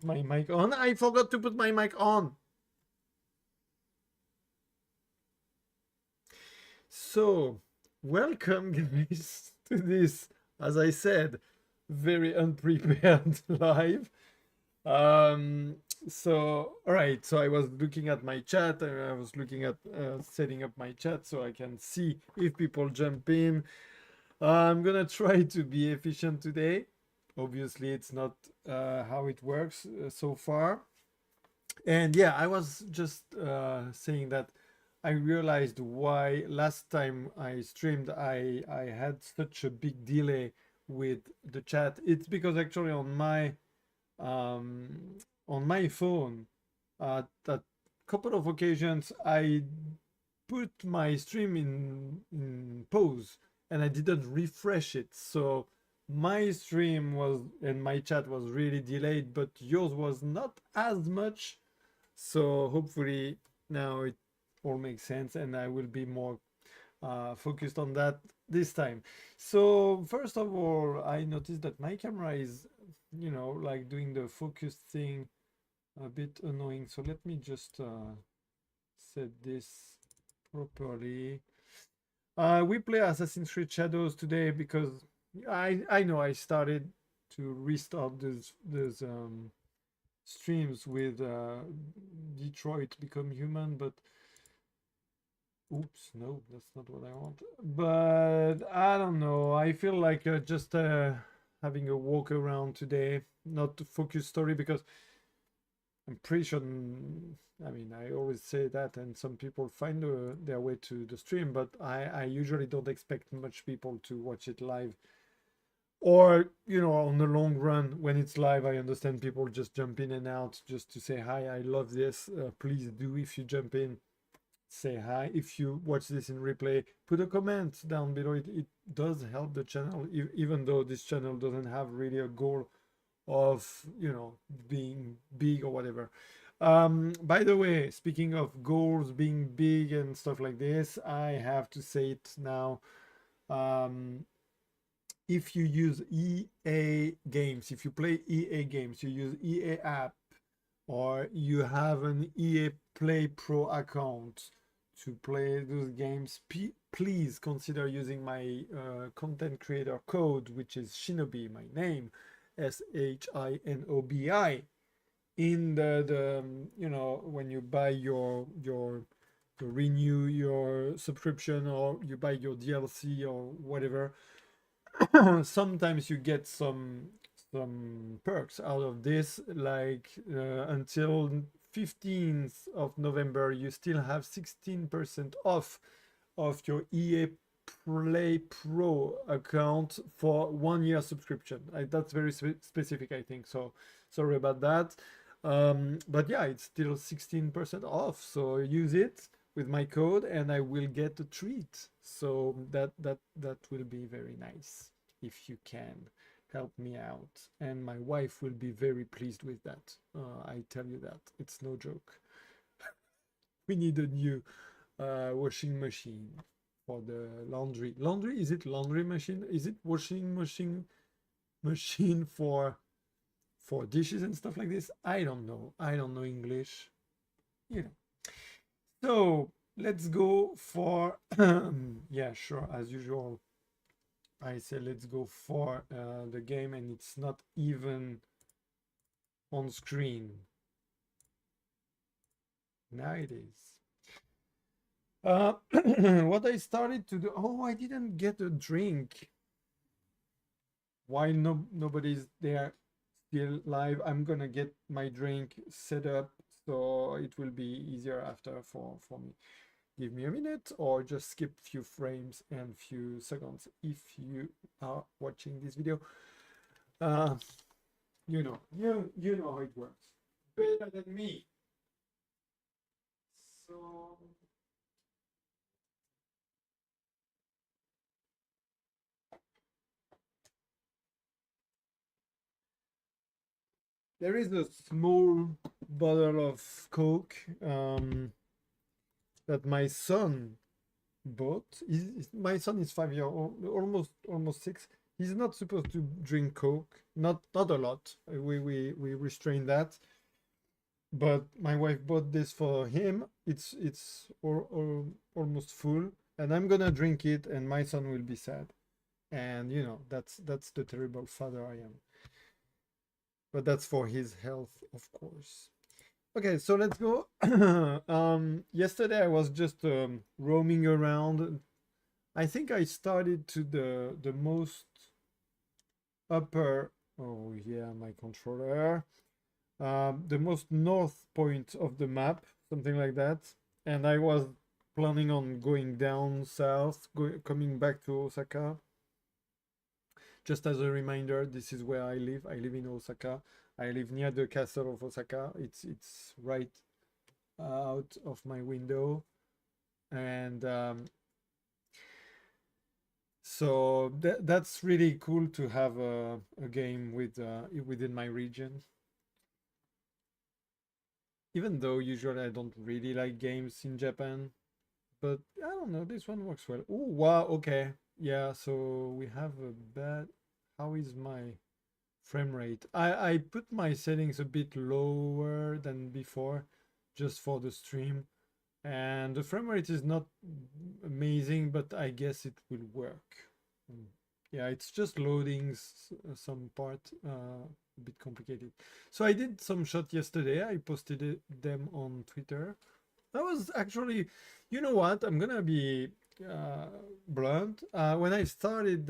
my mic on. I forgot to put my mic on. So, welcome guys to this, as I said, very unprepared live. Um, all right, so I was looking at my chat and I was looking at setting up my chat so I can see if people jump in. I'm gonna try to be efficient today. Obviously, it's not how it works so far. And yeah, I was just saying that I realized why last time I streamed, I had such a big delay with the chat. It's because actually on my phone, at couple of occasions, I put my stream in pause and I didn't refresh it. So my stream was and my chat was really delayed, but yours was not as much. So hopefully now it all makes sense and I will be more focused on that this time. So first of all, I noticed that my camera is, like doing the focus thing a bit annoying. So let me just set this properly. We play Assassin's Creed Shadows today because I know I started to restart those streams with Detroit Become Human, but oops, no, that's not what I want. But I don't know. I feel like just having a walk around today, not to focus story because I'm pretty sure. I mean, I always say that, and some people find their way to the stream, but I usually don't expect much people to watch it live. Or, on the long run, when it's live, I understand people just jump in and out just to say hi. I love this. Please do if you jump in, say hi. If you watch this in replay, put a comment down below. It does help the channel, even though this channel doesn't have really a goal of being big or whatever. By the way, speaking of goals being big and stuff like this, I have to say it now. If you use EA games, if you play EA games, you use EA app, or you have an EA Play Pro account to play those games, please consider using my content creator code, which is Shinobi, my name, SHINOBI, in the when you buy your to renew your subscription or you buy your DLC or whatever. Sometimes you get some perks out of this, like until 15th of November you still have 16% off of your EA Play Pro account for 1 year subscription. That's very specific, I think, so sorry about that. But yeah, it's still 16% off, so use it with my code and I will get a treat. So that will be very nice if you can help me out, and my wife will be very pleased with that. I tell you that, it's no joke. We need a new washing machine for the laundry. Is it laundry machine? Is it washing machine for dishes and stuff like this? I don't know. I don't know English. You know. So let's go for yeah, sure, as usual. I say let's go for the game, and it's not even on screen. Now it is. What I started to do. Oh, I didn't get a drink. While nobody's there still live, I'm gonna get my drink set up so it will be easier after for me. Give me a minute or just skip few frames and few seconds if you are watching this video. You know how it works better than me. So there is a small bottle of Coke that my son bought. My son is 5 years old, almost 6. He's not supposed to drink Coke. Not a lot. We restrain that. But my wife bought this for him. It's almost full, and I'm gonna drink it, and my son will be sad. And that's the terrible father I am. But that's for his health, of course. Okay, so let's go. Yesterday I was just roaming around. I think I started to the most upper. Oh yeah, my controller. The most north point of the map, something like that. And I was planning on going down south, coming back to Osaka. Just as a reminder, this is where I live. I live in Osaka. I live near the castle of Osaka. It's right out of my window, and so that's really cool to have a game within my region. Even though usually I don't really like games in Japan, but I don't know, this one works well. Oh wow, okay, yeah. So we have a bad. How is my frame rate? I put my settings a bit lower than before, just for the stream. And the frame rate is not amazing, but I guess it will work. Mm. Yeah, it's just loading some part, a bit complicated. So I did some shot yesterday. I posted them on Twitter. That was actually, you know what? I'm gonna be blunt. When I started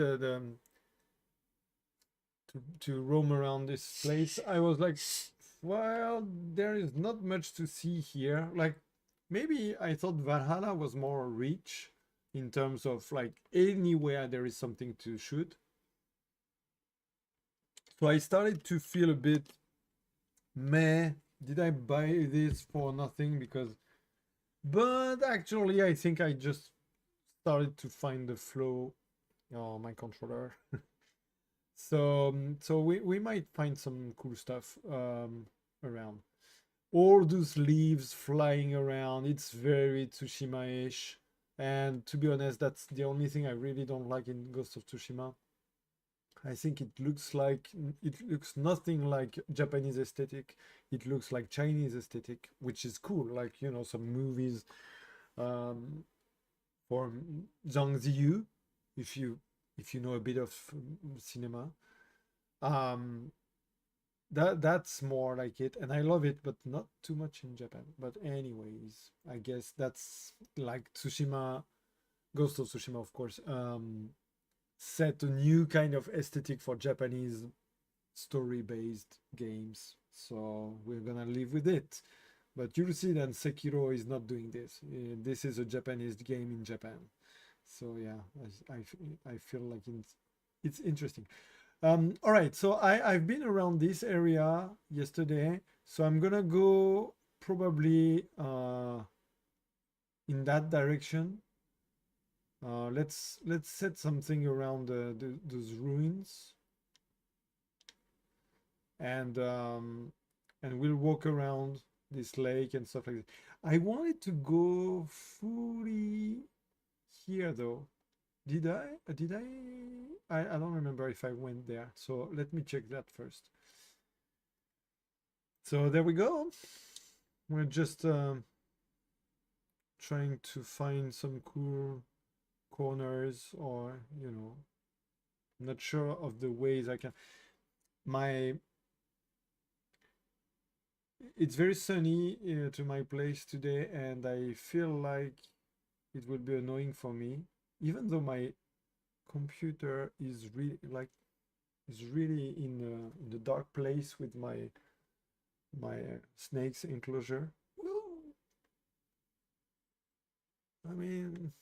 to roam around this place, I was like, well, there is not much to see here. Like, maybe I thought Valhalla was more rich in terms of like anywhere there is something to shoot. So I started to feel a bit meh. Did I buy this for nothing? But actually, I think I just started to find the flow. Oh, my controller. So we might find some cool stuff around. All those leaves flying around, it's very Tsushima-ish. And to be honest, that's the only thing I really don't like in Ghost of Tsushima. I think it looks nothing like Japanese aesthetic. It looks like Chinese aesthetic, which is cool. Like, some movies um, for Zhang Ziyu, if you if you know a bit of cinema. Um, that's more like it, and I love it, but not too much in Japan. But anyways, I guess that's like Tsushima, Ghost of Tsushima, of course, set a new kind of aesthetic for Japanese story-based games. So we're gonna live with it. But you'll see that Sekiro is not doing this. This is a Japanese game in Japan. So yeah, I feel like it's interesting. All right, so I've been around this area yesterday, so I'm gonna go probably in that direction. Let's set something around those ruins, and we'll walk around this lake and stuff like that. I wanted to go fully here though. Did I? Did I don't remember if I went there. So let me check that first. So there we go. We're just trying to find some cool corners, or not sure of the ways I can. My It's very sunny to my place today, and I feel like it will be annoying for me, even though my computer is really in the dark place with my snake's enclosure. I mean,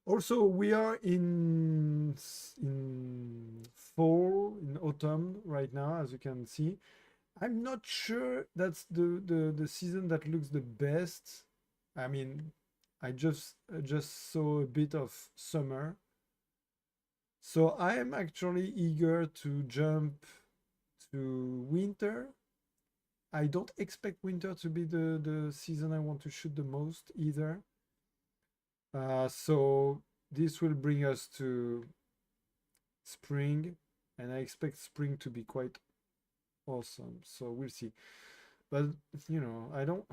also we are in fall, in autumn right now, as you can see. I'm not sure that's the season that looks the best. I mean, I just saw a bit of summer, so I am actually eager to jump to winter. I don't expect winter to be the season I want to shoot the most either. So this will bring us to spring, and I expect spring to be quite awesome. So we'll see. But you know, I don't.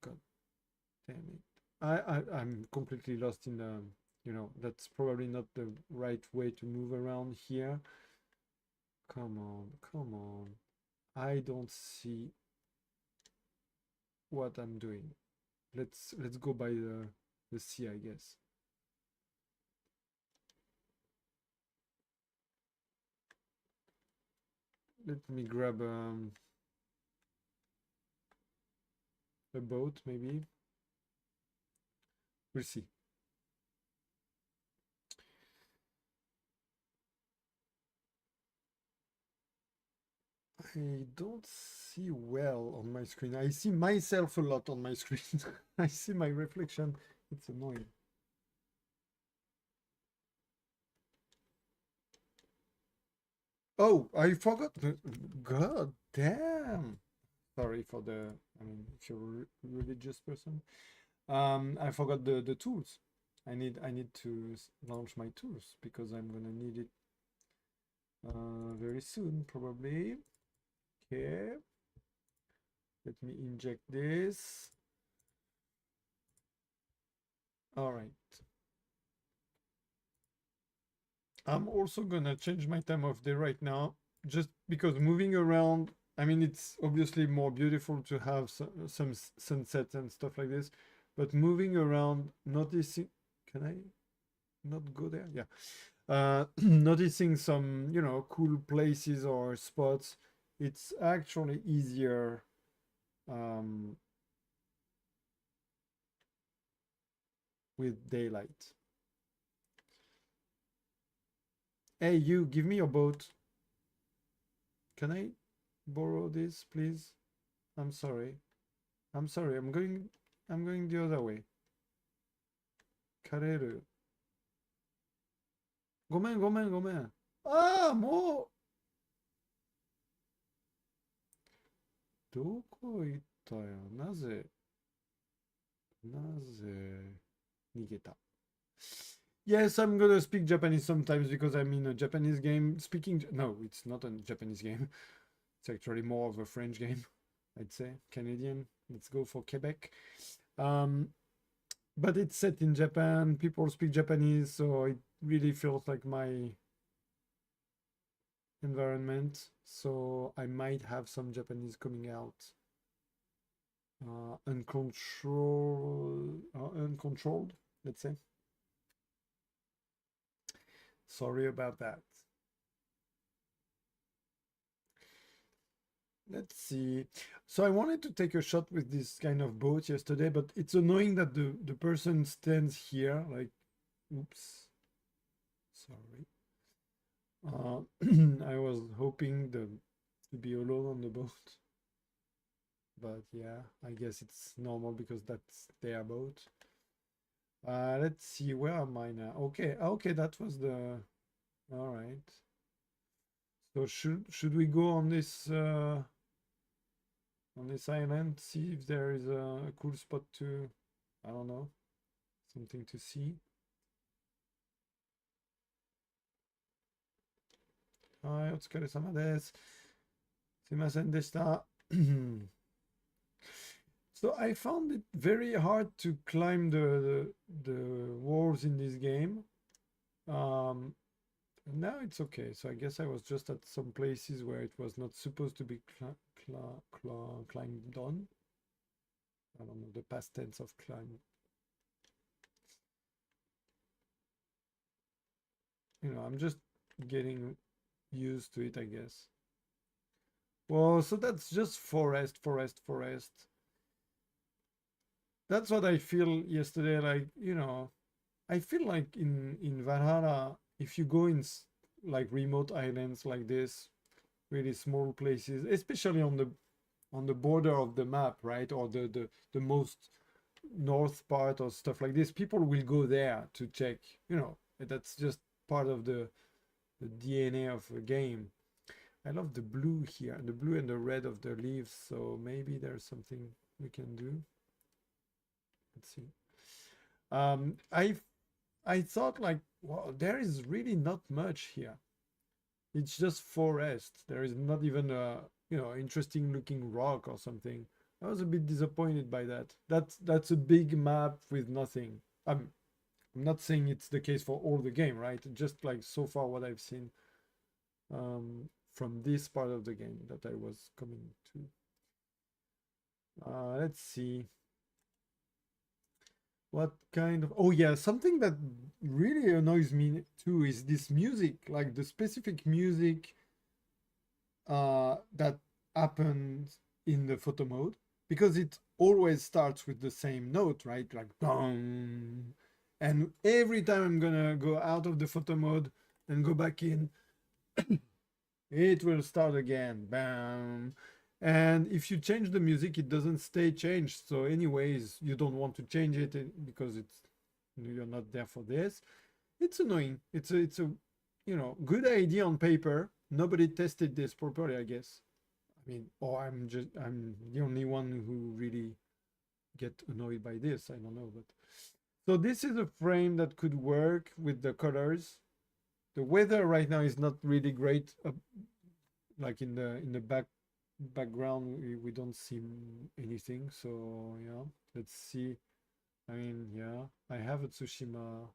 God damn it! I'm completely lost in the. You know, that's probably not the right way to move around here. Come on, come on. I don't see what I'm doing. Let's go by the sea, I guess. Let me grab a boat, maybe. We'll see. I don't see well on my screen. I see myself a lot on my screen. I see my reflection. It's annoying. Oh, I forgot. God damn. Sorry for the. I mean, if you're a religious person, I forgot the tools. I need to launch my tools because I'm gonna need it very soon, probably. Okay. Let me inject this. All right. I'm also gonna change my time of day right now, just because moving around, I mean, it's obviously more beautiful to have some sunsets and stuff like this, but moving around, noticing, can I not go there? Yeah. Noticing some, you know, cool places or spots, it's actually easier um, with daylight. Hey, you, give me your boat. Can I borrow this, please? I'm sorry. I'm sorry. I'm going the other way. カレル。ごめん、ごめん、ごめん。ああ、もう、どこ行ったよ。なぜ、逃げた。Yes, I'm gonna speak Japanese sometimes because I'm in a Japanese game. No, it's not a Japanese game. It's actually more of a French game, I'd say. Canadian. Let's go for Quebec. Um, but it's set in Japan. People speak Japanese, so it really feels like my environment. So I might have some Japanese coming out. Uncontrolled, let's say. Sorry about that. Let's see. So I wanted to take a shot with this kind of boat yesterday, but it's annoying that the person stands here, like, oops, sorry. I was hoping to be alone on the boat, but yeah, I guess it's normal because that's their boat. Let's see, where am I now? Okay, that was the. All right. So should we go on this island, see if there is a cool spot to, I don't know, something to see. はい、お疲れ様です。すいませんでした。So I found it very hard to climb the walls in this game. Um, now it's okay. So I guess I was just at some places where it was not supposed to be climbed on. I don't know the past tense of climb. You know, I'm just getting used to it, I guess. Well, so that's just forest, forest, forest. That's what I feel yesterday. Like, you know, I feel like in Valhalla, if you go in like remote islands like this, really small places, especially on the border of the map, right, or the most north part or stuff like this, people will go there to check. You know, that's just part of the DNA of a game. I love the blue here, the blue and the red of the leaves. So maybe there's something we can do. Let's see. I I thought like, well, there is really not much here. It's just forest. There is not even a, interesting looking rock or something. I was a bit disappointed by that. That's a big map with nothing. I'm not saying it's the case for all the game, right? Just like so far what I've seen from this part of the game that I was coming to. Let's see. What kind of... Oh yeah, something that really annoys me too is this music, like the specific music that happens in the photo mode, because it always starts with the same note, right? Like boom. And every time I'm gonna go out of the photo mode and go back in, it will start again. Bam. And if you change the music, it doesn't stay changed. So anyways, you don't want to change it because you're not there for this. It's annoying. It's a good idea on paper. Nobody tested this properly, I guess. I mean, or I'm the only one who really get annoyed by this. I don't know, but so this is a frame that could work with the colors. The weather right now is not really great. Like in the background, we don't see anything. So yeah, let's see. I mean, yeah, I have a Tsushima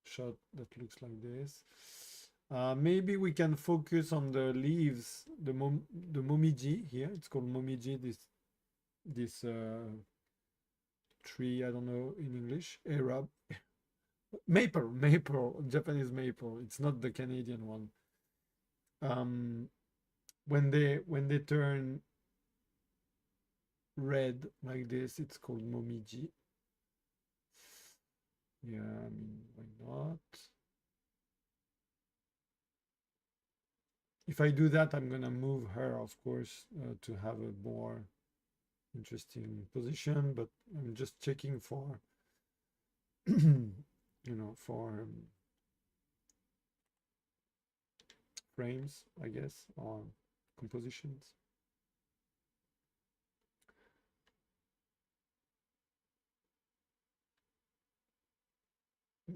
shot that looks like this. Maybe we can focus on the leaves, the momiji here. It's called momiji. This tree. I don't know in English. Arab maple, Japanese maple. It's not the Canadian one. When they turn red like this, it's called momiji. Yeah, I mean, why not? If I do that, I'm gonna move her, of course, to have a more interesting position, but I'm just checking for, for frames, I guess, or compositions.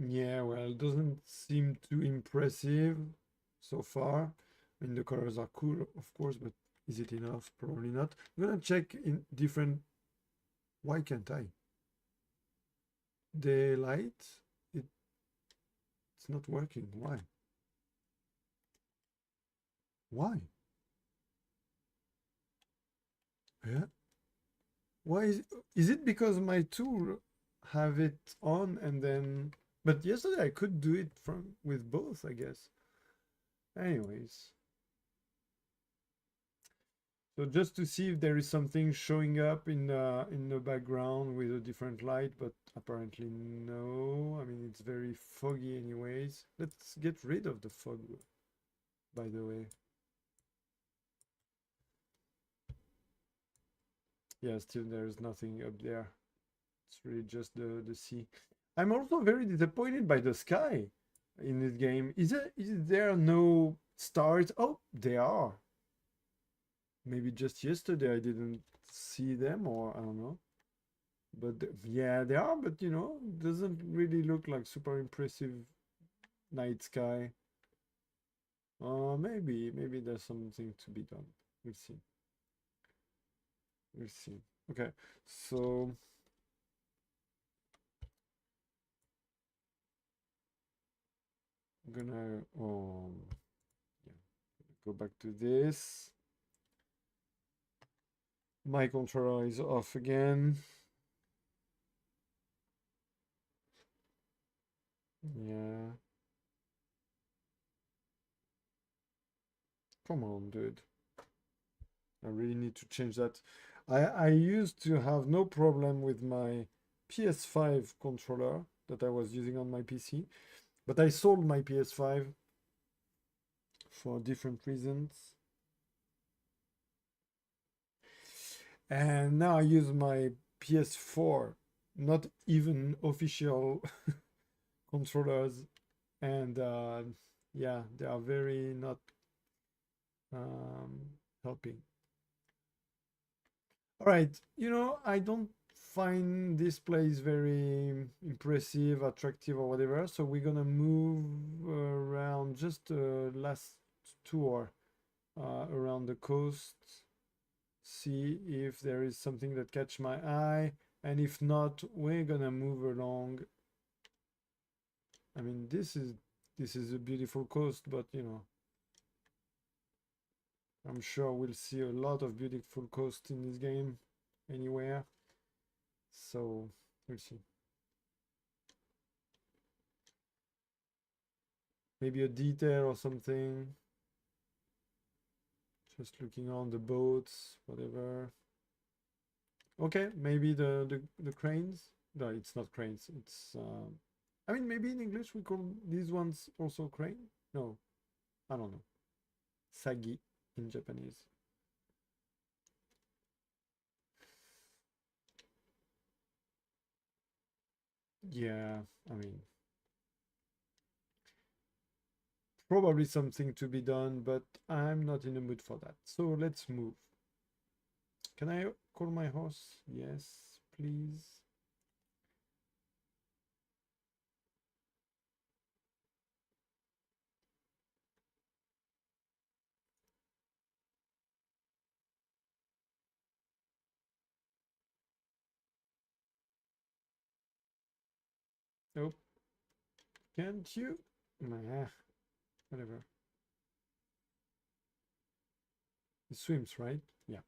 Yeah, well, it doesn't seem too impressive so far. I mean, the colors are cool, of course, but is it enough? Probably not. I'm gonna check in different... Why can't I? The light, it's not working. Why? Why? Yeah. Why is it because my tool have it on and then... But yesterday I could do it from with both, I guess. Anyways. So just to see if there is something showing up in the background with a different light, but apparently no. I mean, it's very foggy anyways. Let's get rid of the fog, by the way. Yeah, still there's nothing up there. It's really just the sea. I'm also very disappointed by the sky in this game. Is there no stars? Oh, they are. Maybe just yesterday I didn't see them, or I don't know. But yeah, they are, but doesn't really look like super impressive night sky. Maybe there's something to be done. We'll see. We'll see. Okay, so I'm gonna yeah, go back to this. My controller is off again. Yeah. Come on, dude. I really need to change that. I used to have no problem with my PS5 controller that I was using on my PC, but I sold my PS5 for different reasons. And now I use my PS4, not even official controllers. And yeah, they are very not helping. All right, I don't find this place very impressive, attractive, or whatever. So we're gonna move around just last tour around the coast, see if there is something that catch my eye, and if not, we're gonna move along. I mean, this is a beautiful coast, but you know, I'm sure we'll see a lot of beautiful coast in this game anywhere. So we'll see. Maybe a detail or something. Just looking on the boats, whatever. Okay, maybe the cranes. No, it's not cranes. It's I mean, maybe in English we call these ones also crane. No, I don't know. Sagi in Japanese. Yeah, I mean, probably something to be done, but I'm not in the mood for that. So let's move. Can I call my horse? Yes, please. Nope. Can't you? Nah, whatever. It swims, right? Yeah.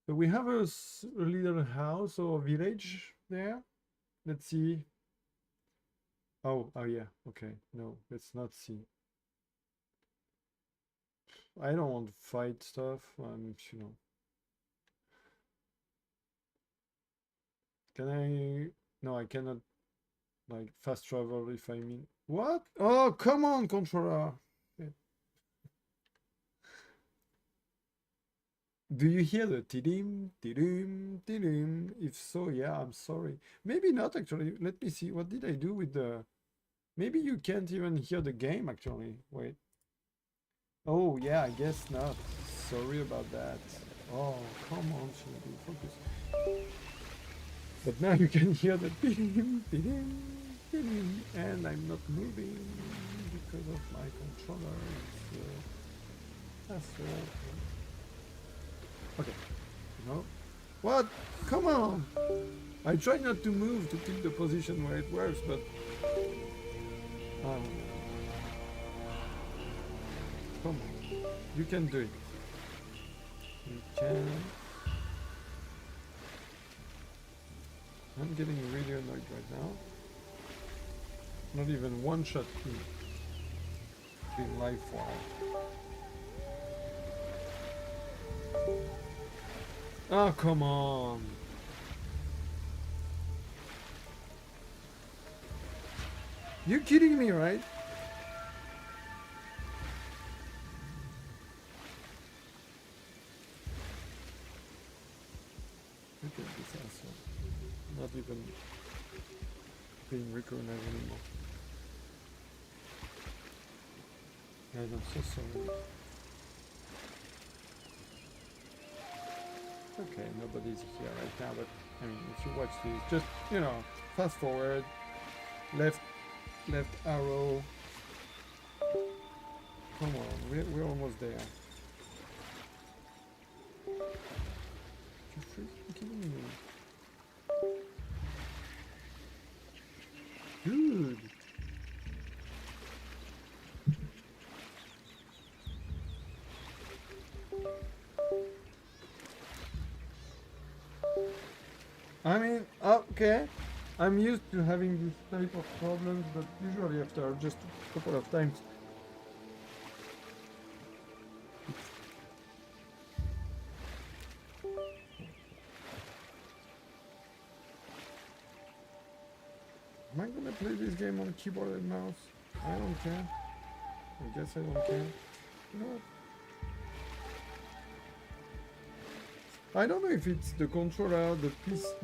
So we have a little house or village there. Let's see. Oh yeah. Okay. No, let's not see. I don't want to fight stuff. You know. Can I? No, I cannot. Like fast travel if I mean. What? Oh, come on, controller. Do you hear the tidim, tidim, tidim? If so, yeah, I'm sorry. Maybe not actually. Let me see. What did I do with the... Maybe you can't even hear the game actually. Wait. Oh, yeah, I guess not. Sorry about that. Oh, come on, Shindy, focus. But now you can hear the tidim, tidim, tidim, and I'm not moving because of my controller. That's okay. No. What? Come on! I try not to move to keep the position where it works, but... come on. You can do it. You can... I'm getting really annoyed right now. Not even one shot in. Being live fire. Oh, come on. You kidding me, right? Look at this asshole. Not even being recognized anymore. Guys, I'm so sorry. Okay, nobody's here right now, but I mean, if you watch this, just, you know, fast forward, left arrow. Come on, we're almost there. You're freaking kidding me. Dude. I mean, okay. I'm used to having this type of problems, but usually after just a couple of times. Am I gonna play this game on keyboard and mouse? I don't care. I guess I don't care. You know what? I don't know if it's the controller, the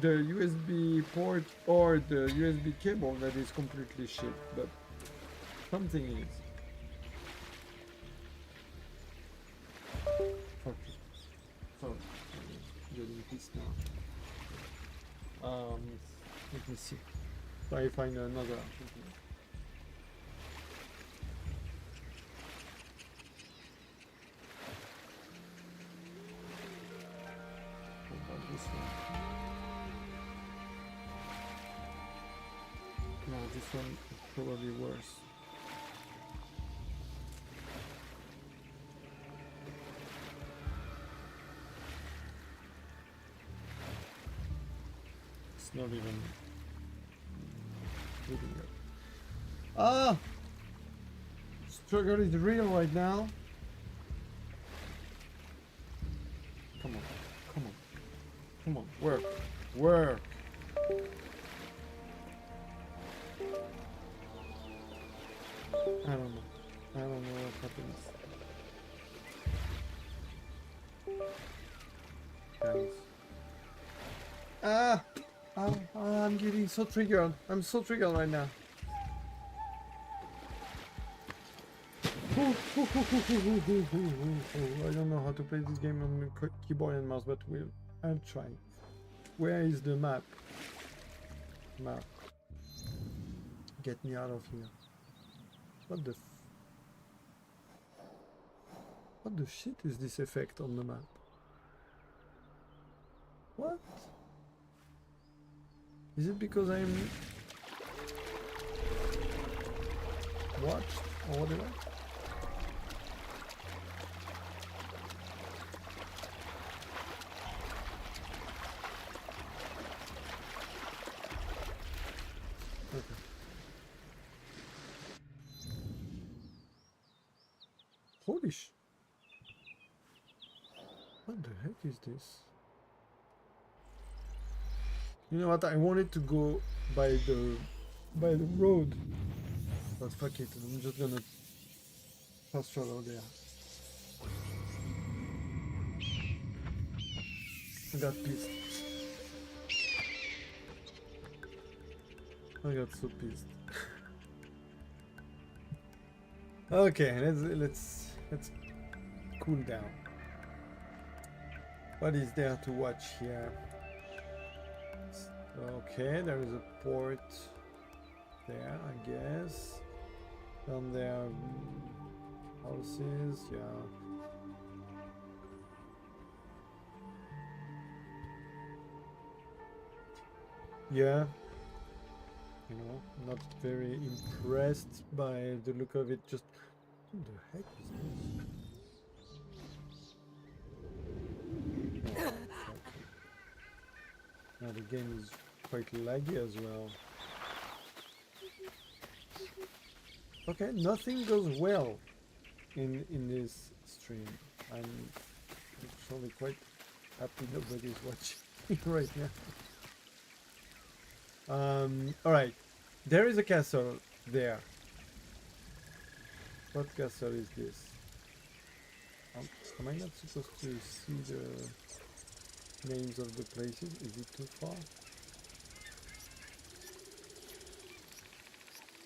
USB port, or the USB cable that is completely shit, but something is. Fuck it. Sorry, I'm getting pissed now. Um, Let me see. Try to find another. What about this one? No, this one is probably worse. It's not even looking good. Ah! Struggle is real right now. Come on, come on, come on, work, work. I don't know. I don't know what happens. Guys. Ah! I'm getting so triggered. I'm so triggered right now. I don't know how to play this game on the keyboard and mouse, but I'll try. Where is the map? Map. Get me out of here. What the shit is this effect on the map? What? Is it because I'm watched or whatever? Okay. Holy sh... What the heck is this? You know what? I wanted to go by the road, but fuck it. I'm just gonna fast travel there. I got pissed. I got so pissed. Okay, let's cool down. What is there to watch here? Okay, there is a port there, I guess. Down there, houses, yeah. Yeah. You know, not very impressed by the look of it. Just what the heck is this? Oh, now the game is quite laggy as well. Okay, nothing goes well in this stream. I'm actually quite happy nobody's watching right now. All right, there is a castle there. What castle is this? Am I not supposed to see the names of the places? Is it too far?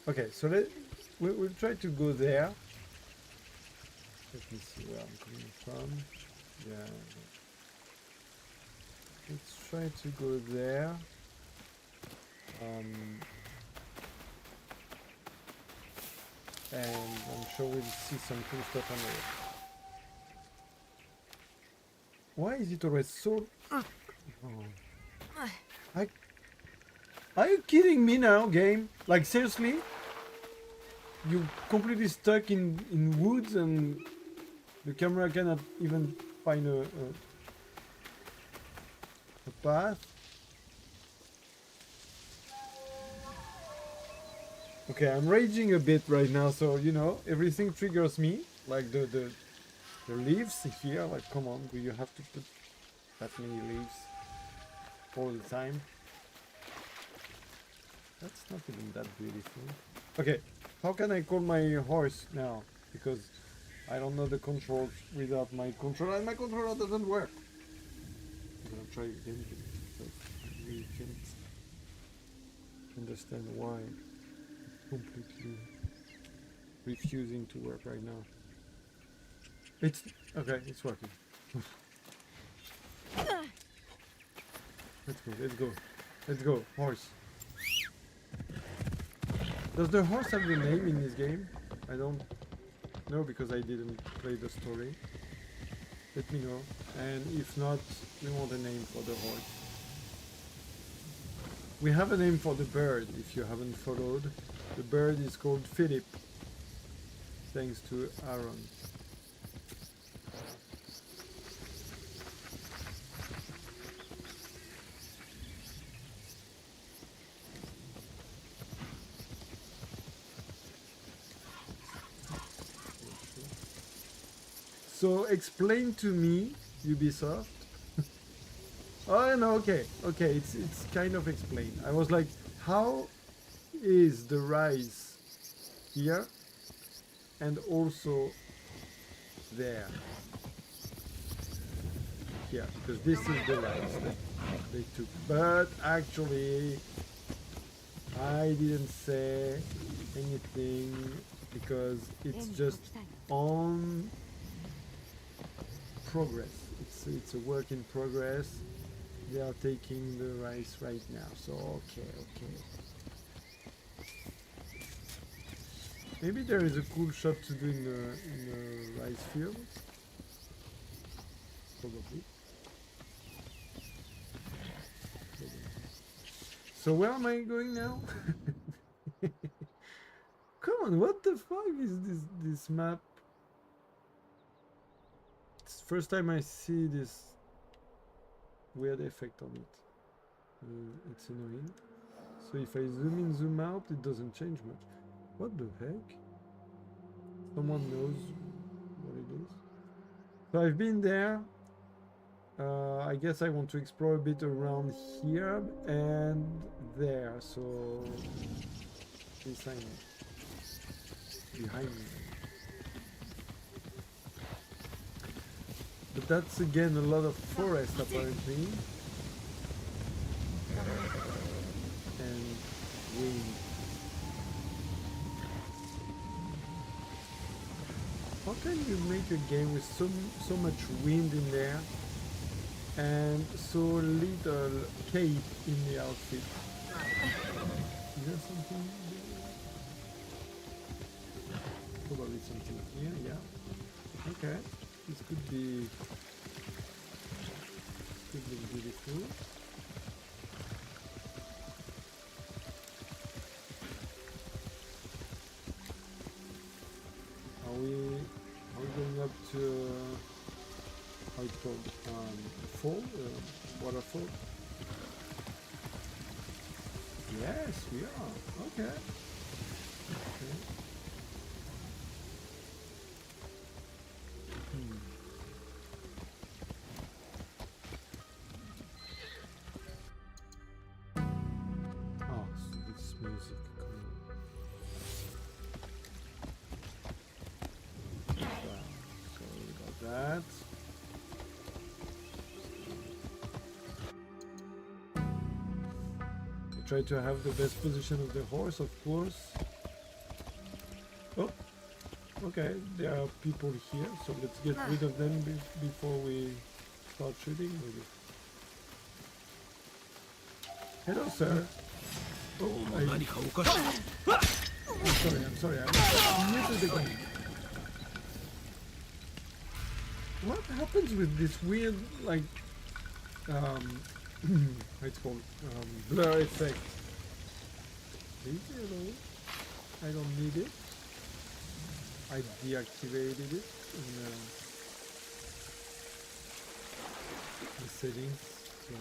Okay, so we'll try to go there. Let me see where I'm coming from. Yeah. Let's try to go there. And I'm sure we'll see some cool stuff on the way. Why is it always so... Oh. Are you kidding me now, game? Like, seriously? You completely stuck in woods and the camera cannot even find a path? Okay, I'm raging a bit right now, so you know, everything triggers me. Like the leaves here, like come on, do you have to put that many leaves all the time? That's not even that beautiful. Okay, how can I call my horse now? Because I don't know the controls without my controller, and my controller doesn't work. I'm gonna try again because I really can't understand why it's completely refusing to work right now. It's okay, it's working. Let's go, let's go. Let's go, horse. Does the horse have the name in this game? I don't know because I didn't play the story. Let me know. And if not, we want a name for the horse. We have a name for the bird, if you haven't followed. The bird is called Philip, thanks to Aaron. So explain to me, Ubisoft. Oh no, okay, it's kind of explained. I was like, how is the rise here and also there? Yeah, because this is the rise that they took. But actually, I didn't say anything because it's just on progress. It's a work in progress. They are taking the rice right now, so okay. Maybe there is a cool shot to do in the rice field. Probably. So where am I going now? Come on, what the fuck is this map? It's the first time I see this weird effect on it. It's annoying. So if I zoom in, zoom out, it doesn't change much. What the heck? Someone knows what it is. So I've been there. I guess I want to explore a bit around here and there. So this I know. Behind me. But that's again a lot of forest apparently. And wind. How can you make a game with so much wind in there and so little cape in the outfit? Is there something there? Probably something here, yeah. Okay. This could be beautiful. Are we going up to how it's called? Fall? Waterfall? Yes, we are. Okay. Oh, so this music. Sorry about that. I try to have the best position of the horse, of course. Oh, okay, there are people here, so let's get rid of them before we start shooting. Maybe. Hello, sir. Oh, I'm sorry, I'm new to the game. What happens with this weird, like, it's called blur effect? Leave it alone. I don't need it. I deactivated it in the settings. So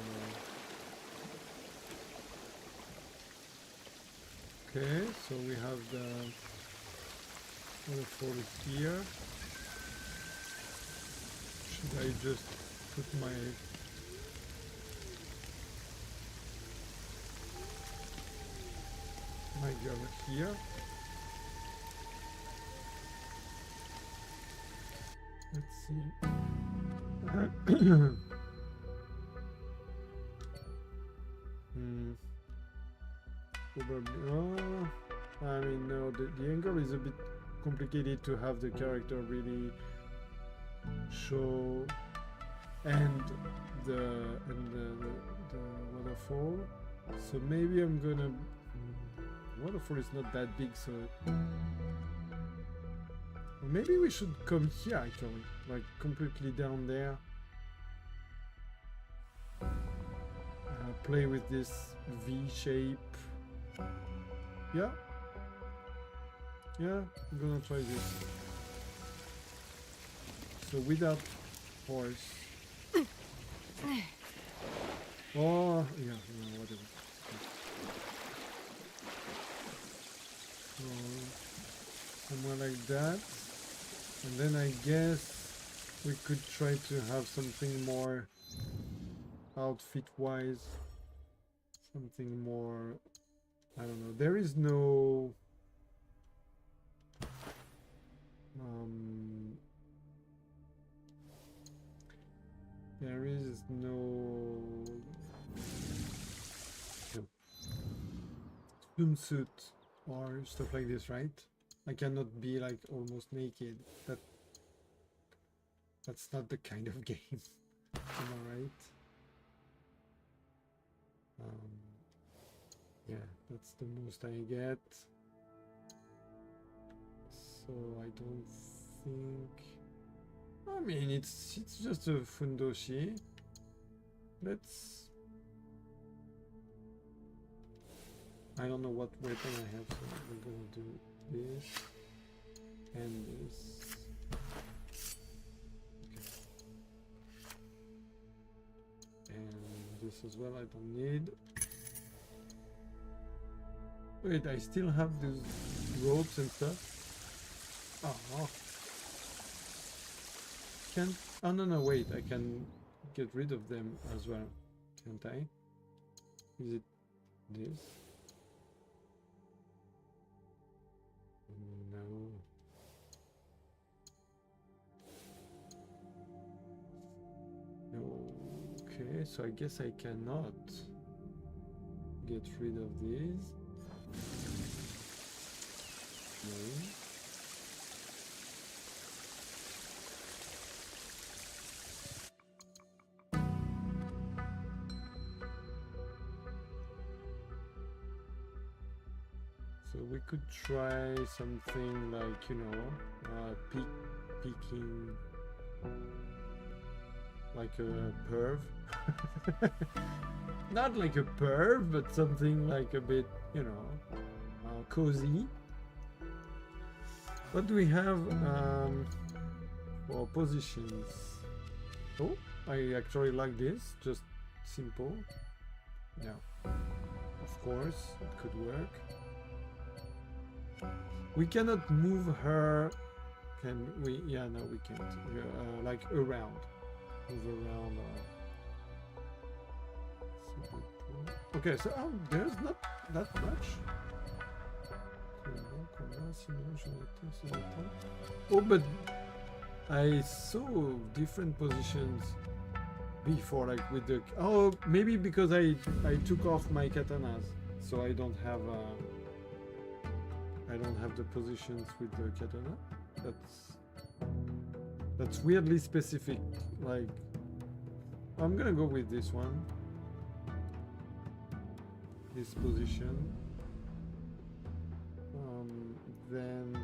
okay, so we have the waterfall here. Should I just put my girl here? Let's see. Probably. I mean, no. The angle is a bit complicated to have the character really show, and the waterfall So maybe I'm gonna... Waterfall is not that big, so... Maybe we should come here, actually. Like, completely down there. Play with this V shape. Yeah. Yeah, I'm gonna try this. So without horse. Oh, yeah, no, whatever. So, somewhere like that. And then I guess we could try to have something more outfit-wise. Something more... I don't know. There is no... there is no swimsuit or stuff like this, right? I cannot be like almost naked. That's not the kind of game. Am I right? Yeah, that's the most I get. So I don't think... I mean, it's just a fundoshi. Let's... I don't know what weapon I have, so we're gonna do this and this. Okay. And this as well, I don't need. Wait, I still have these ropes and stuff. Oh. Can't... Oh, no, wait, I can get rid of them as well, can't I? Is it this? No. Okay, so I guess I cannot get rid of these. No. So we could try something like, you know, peeking like a perv. Not like a perv, but something like a bit, you know, cozy. What do we have for positions? Oh, I actually like this, just simple. Yeah, of course, it could work. We cannot move her. Can we? Yeah, no, we can't. Like around. Move around. Okay, so there's not that much. Oh, but I saw different positions before, like with the... Oh, maybe because I took off my katanas, so I don't have the positions with the katana. That's weirdly specific. Like, I'm gonna go with this one. This position. Then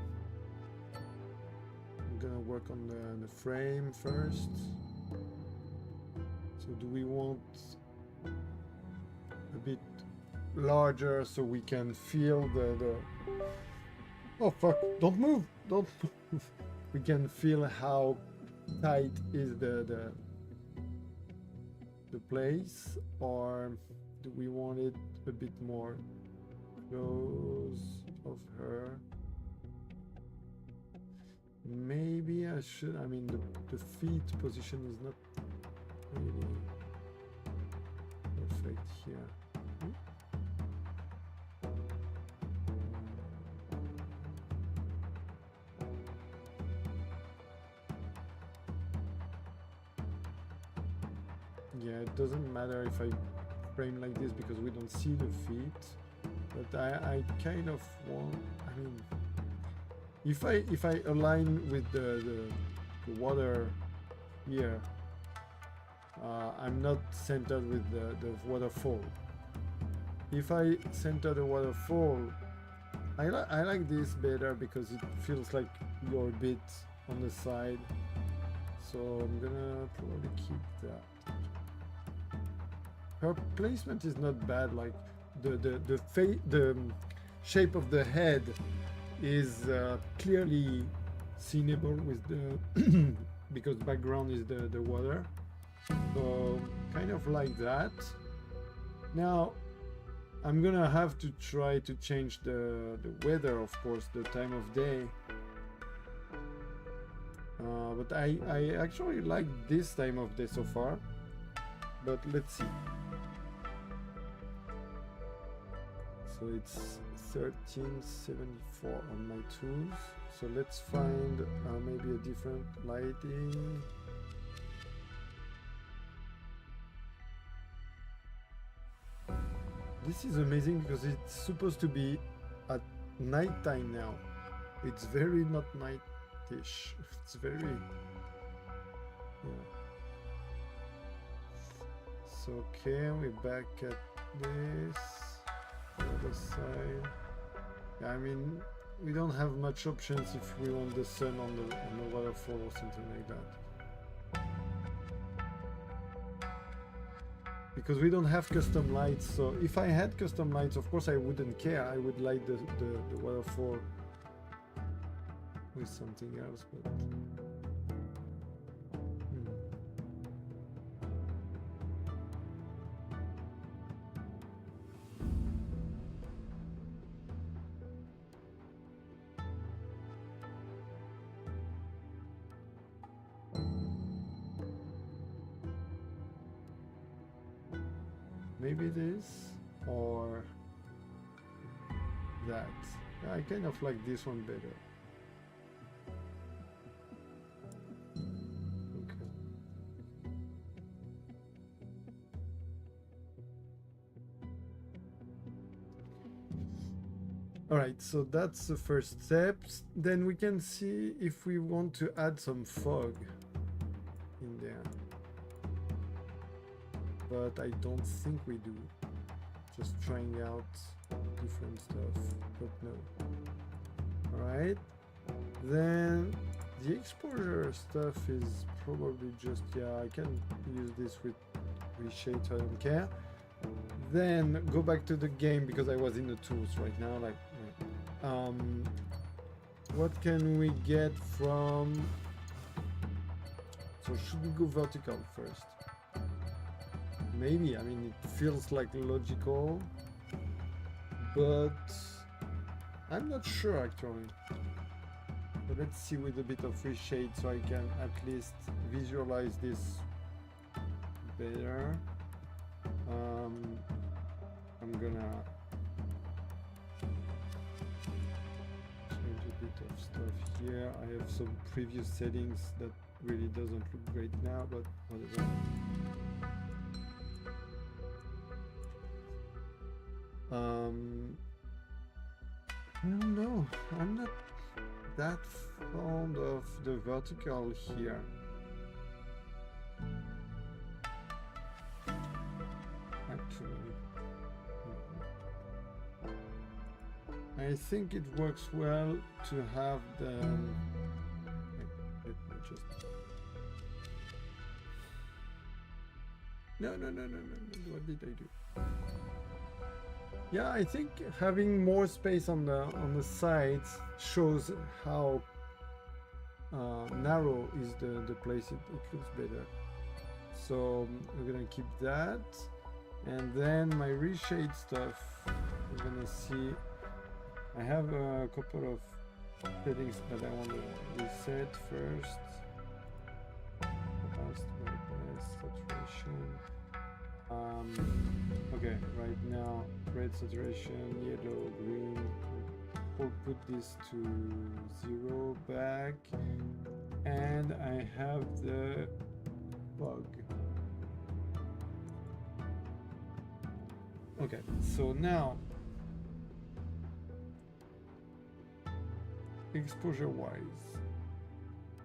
I'm gonna work on the frame first. So do we want a bit larger so we can feel the... Oh fuck, don't move! Don't move! We can feel how tight is the place, or do we want it a bit more close of her? Maybe I should... I mean, the feet position is not really perfect here. Yeah, it doesn't matter if I frame like this because we don't see the feet, but I kind of want... I mean, if I align with the water here, I'm not centered with the waterfall. if I center the waterfall, I like this better because it feels like you're a bit on the side. So I'm gonna probably keep that. Her placement is not bad. Like the shape of the head is clearly seeable with the because background is the water. So kind of like that. Now I'm gonna have to try to change the weather, of course, the time of day. But I actually like this time of day so far. But let's see. So it's 1374 on my tools. So let's find maybe a different lighting. This is amazing because it's supposed to be at night time now. It's very not nightish. It's very, yeah. So okay, we're back at this. The other side. Yeah, I mean, we don't have much options if we want the sun on the waterfall or something like that. Because we don't have custom lights, so if I had custom lights, of course I wouldn't care. I would light the waterfall with something else, but maybe this or that. I kind of like this one better. Okay. All right, so that's the first steps. Then we can see if we want to add some fog in there. But I don't think we do. Just trying out different stuff, but no. Alright, then the exposure stuff is probably just, yeah, I can use this with reshade, so I don't care. Then go back to the game because I was in the tools right now, like, what can we get from, so should we go vertical first? Maybe, I mean, it feels like logical, but I'm not sure actually. But let's see with a bit of reshade so I can at least visualize this better. I'm gonna change a bit of stuff here. I have some previous settings that really doesn't look great now, but whatever. I don't know. I'm not that fond of the vertical here. Actually, I think it works well to have the. Let me just. No. What did I do? Yeah, I think having more space on the sides shows how narrow is the place. It looks better. So we're gonna keep that, and then my reshade stuff. We're gonna see. I have a couple of settings that I want to reset first. Contrast, brightness, saturation. Okay, right now, red saturation, yellow, green. We'll put this to 0 back, and I have the bug. Okay, so now exposure wise,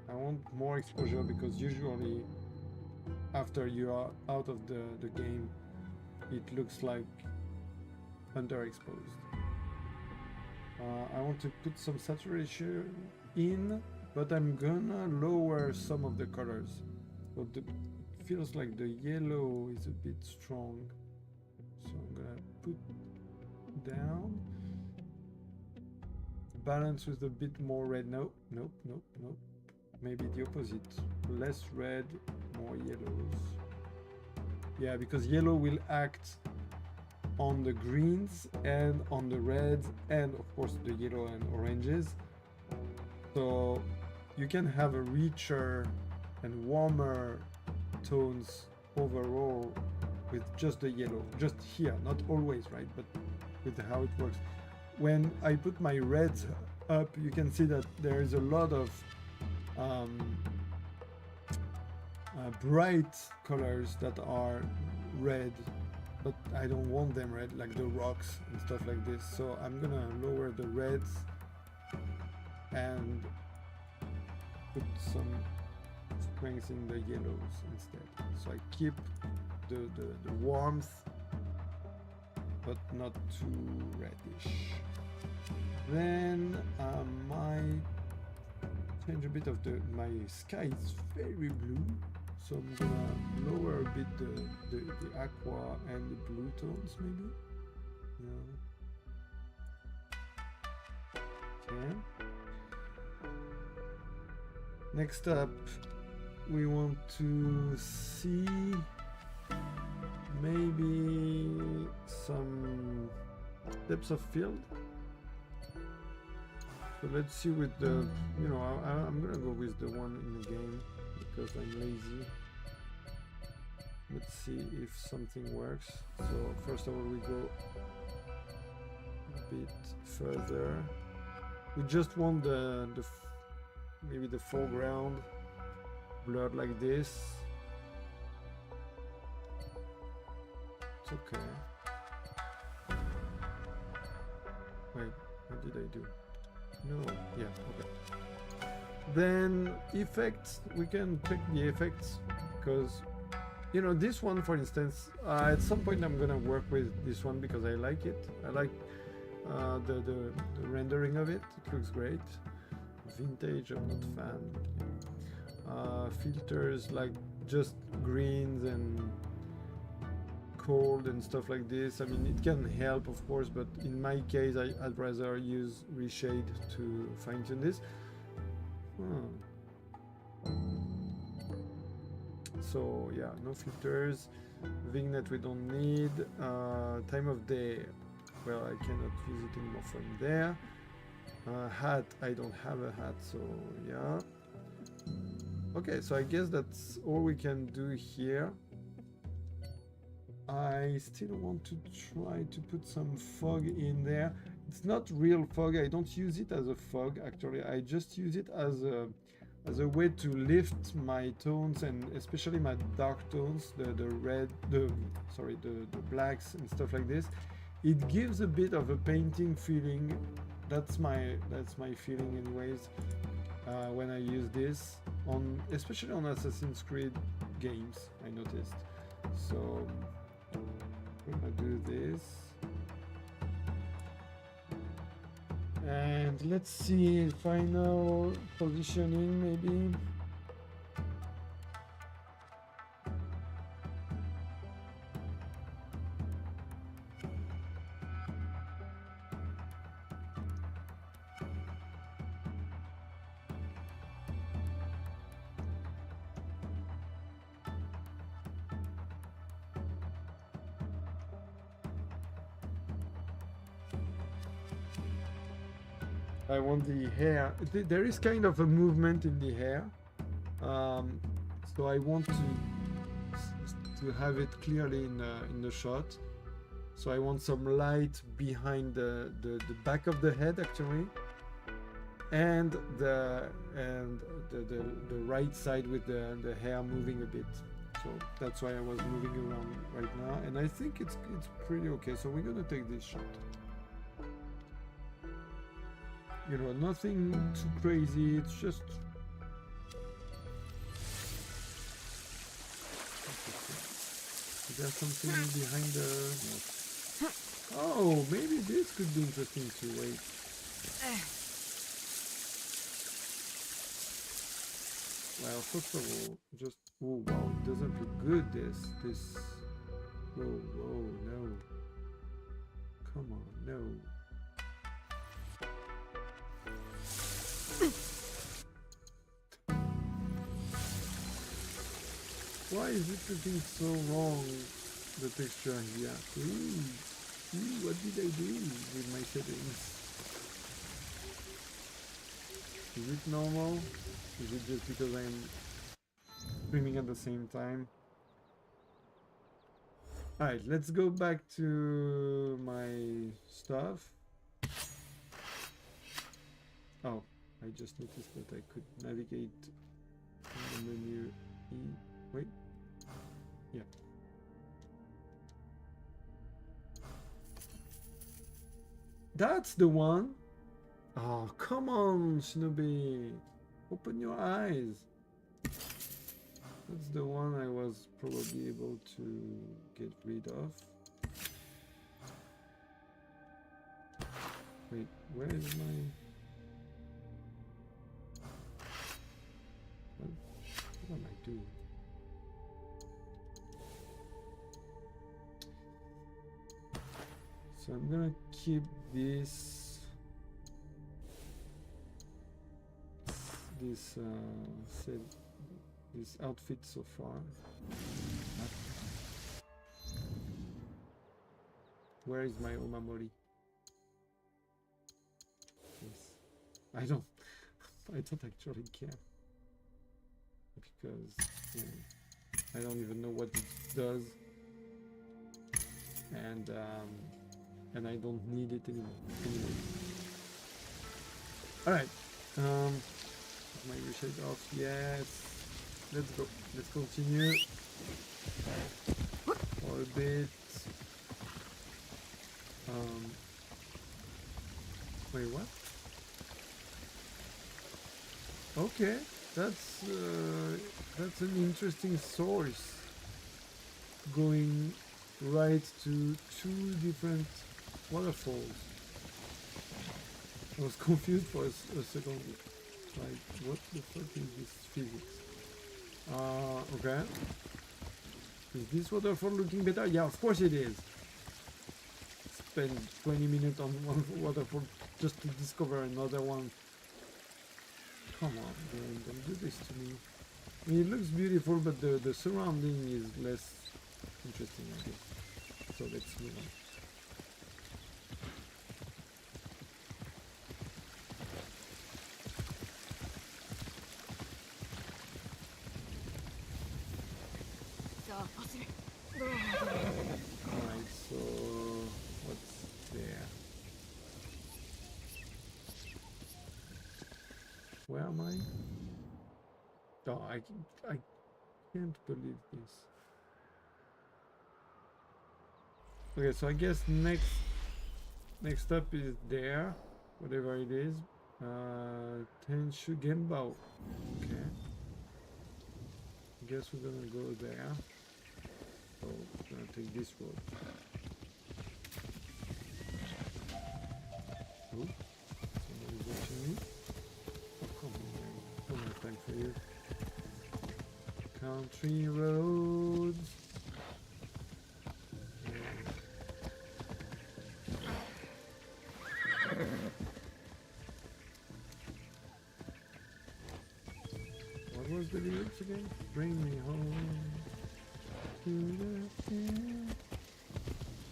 I want more exposure because usually after you are out of the game, it looks like underexposed. I want to put some saturation in, but I'm gonna lower some of the colors. So it feels like the yellow is a bit strong. So I'm gonna put down. Balance with a bit more red. Nope, nope, nope, nope. Maybe the opposite. Less red, more yellows. Yeah, because yellow will act on the greens and on the reds and of course the yellow and oranges. So you can have a richer and warmer tones overall with just the yellow, just here, not always, right, but with how it works. When I put my reds up, you can see that there is a lot of bright colors that are red, but I don't want them red, like the rocks and stuff like this. So I'm gonna lower the reds and put some strength in the yellows instead. So I keep the warmth, but not too reddish. Then I might change a bit of my sky is very blue, so I'm gonna lower a bit the aqua and the blue tones maybe. Yeah. Okay. Next up, we want to see maybe some depths of field. So let's see with the, I'm gonna go with the one in the game because I'm lazy. Let's see if something works. So first of all, we go a bit further. We just want maybe the foreground blurred like this. It's okay. Wait, what did I do? No, yeah, okay. Then effects, we can pick the effects because, this one, for instance, at some point I'm gonna work with this one because I like it. I like the rendering of it. It looks great. Vintage, I'm not fan. Filters like just greens and cold and stuff like this. I mean, it can help, of course, but in my case, I'd rather use reshade to fine-tune this. So yeah, no filters. Vignette we don't need. Time of day, well, I cannot use it anymore from there. Hat, I don't have a hat, so yeah. Okay, so I guess that's all we can do here. I still want to try to put some fog in there. It's not real fog. I don't use it as a fog, actually. I just use it as a way to lift my tones, and especially my dark tones, the blacks and stuff like this. It gives a bit of a painting feeling. That's my feeling anyways, when I use this especially on Assassin's Creed games, I noticed. So I'm gonna do this, and let's see final positioning maybe. I want the hair. There is kind of a movement in the hair, so I want to have it clearly in the shot. So I want some light behind the back of the head actually, and the right side with the hair moving a bit. So that's why I was moving around right now, and I think it's pretty okay. So we're gonna take this shot. Nothing too crazy, it's just... Is there something behind the... Oh, maybe this could be interesting too. Wait. Well, first of all, just oh wow, it doesn't look good. This. Whoa, no. Come on, no. Why is it looking so wrong? The texture here. Ooh, what did I do with my settings? Is it normal? Is it just because I'm streaming at the same time? Alright, let's go back to my stuff. Oh, I just noticed that I could navigate in the menu E. Wait. Yeah. That's the one. Oh, come on, Shinobi. Open your eyes. That's the one I was probably able to get rid of. Wait, where is my... What am I doing? So I'm gonna keep this this outfit so far. Where is my Omamori? Yes. I don't actually care because I don't even know what it does, and I don't need it anymore. All right. My reshade off. Yes. Let's go. Let's continue for a bit. Wait, what? Okay, that's an interesting source. Going right to two different waterfalls. I was confused for a second. Like, what the fuck is this physics? Okay. Is this waterfall looking better? Yeah, of course it is. Spend 20 minutes on one waterfall just to discover another one. Come on, man, don't do this to me. I mean, it looks beautiful, but the surrounding is less interesting, I guess. So let's move on. Alright, so what's there? Where am I? Oh, I can't believe this. Okay, so I guess next up is there, whatever it is. Tenshu Genbao. Okay. I guess we're gonna go there. So we're gonna take this road. Oh, somebody's watching me. Oh, come on, man. Don't have time for you. Country roads. What was the lyrics again? Bring me home to the end.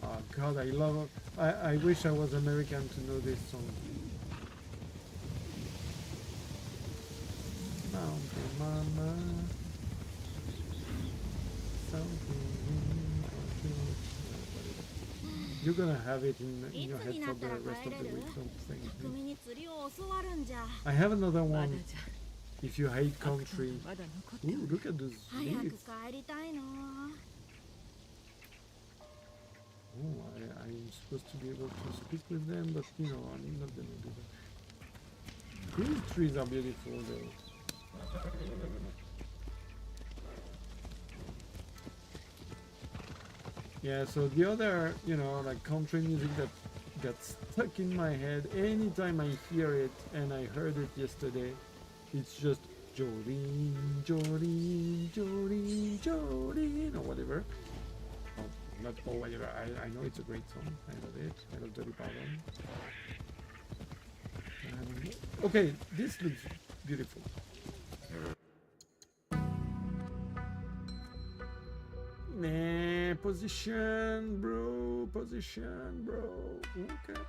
Oh God, I love it. I wish I was American to know this song. Mountain Mama, something you're gonna have it in your head for the rest of the week. Don't thank me. I have another one. If you hate country. Ooh, look at those lyrics. Oh, I'm supposed to be able to speak with them, but you know, I'm not gonna do that. These trees are beautiful though. Yeah, so the other, you know, like country music that got stuck in my head anytime I hear it, and I heard it yesterday, it's just Jolene, Jolene, Jolene, Jolene, or whatever. Oh, not or whatever. I know it's a great song. I love it. I love Dolly Parton. Okay, this looks beautiful. Nah, position, bro. Position, bro. Okay,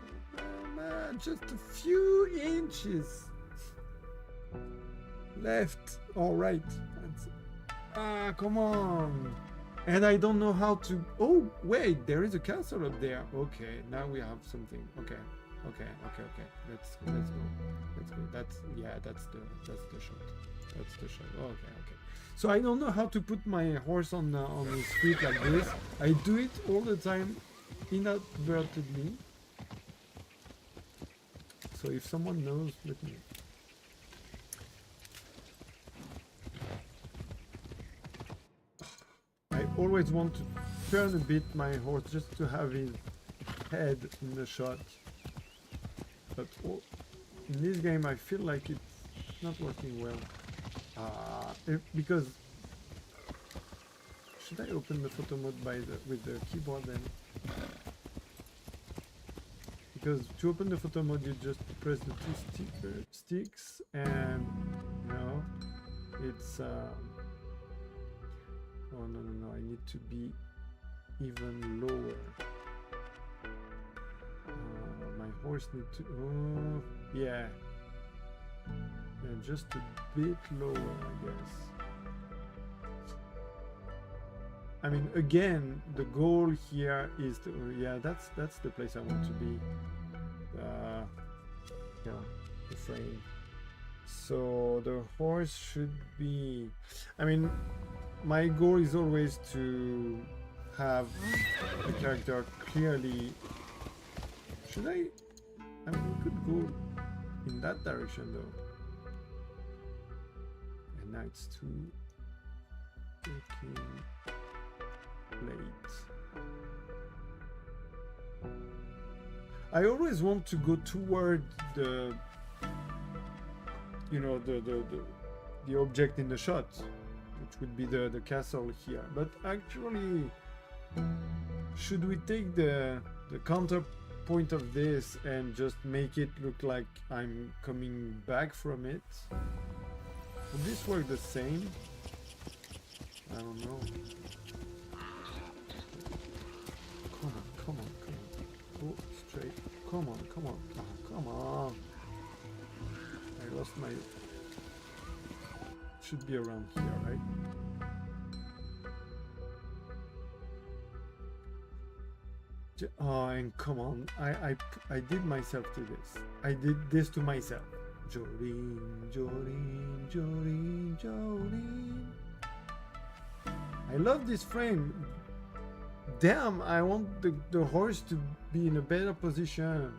man, just a few inches left or right. Ah, come on. And I don't know how to. Oh, wait, there is a castle up there. Okay, now we have something. Okay, okay. Let's go. Let's go. That's that's the shot. That's the shot. Okay. So I don't know how to put my horse on his feet like this. I do it all the time, inadvertently. So if someone knows, let me. I always want to turn a bit my horse just to have his head in the shot. But in this game I feel like it's not working well. Because should I open the photo mode with the keyboard then? Because to open the photo mode you just press the two sticks and no, it's oh no, I need to be even lower. My horse needs to, oh yeah, just a bit lower, I guess. I mean, again, the goal here is to, yeah, that's the place I want to be. Yeah, the frame. So the horse should be, I mean, my goal is always to have the character clearly. Should I mean, we could go in that direction though. And now it's too late. I always want to go toward the, you know, the object in the shot, which would be the castle here. But actually, should we take the counterpoint of this and just make it look like I'm coming back from it? Would this work the same? I don't know. Come on. Go straight. Come on. Come on. I lost my... Should be around here, right? Oh, and come on. I did myself to this. I did this to myself. Jolene. I love this frame. Damn, I want the horse to be in a better position.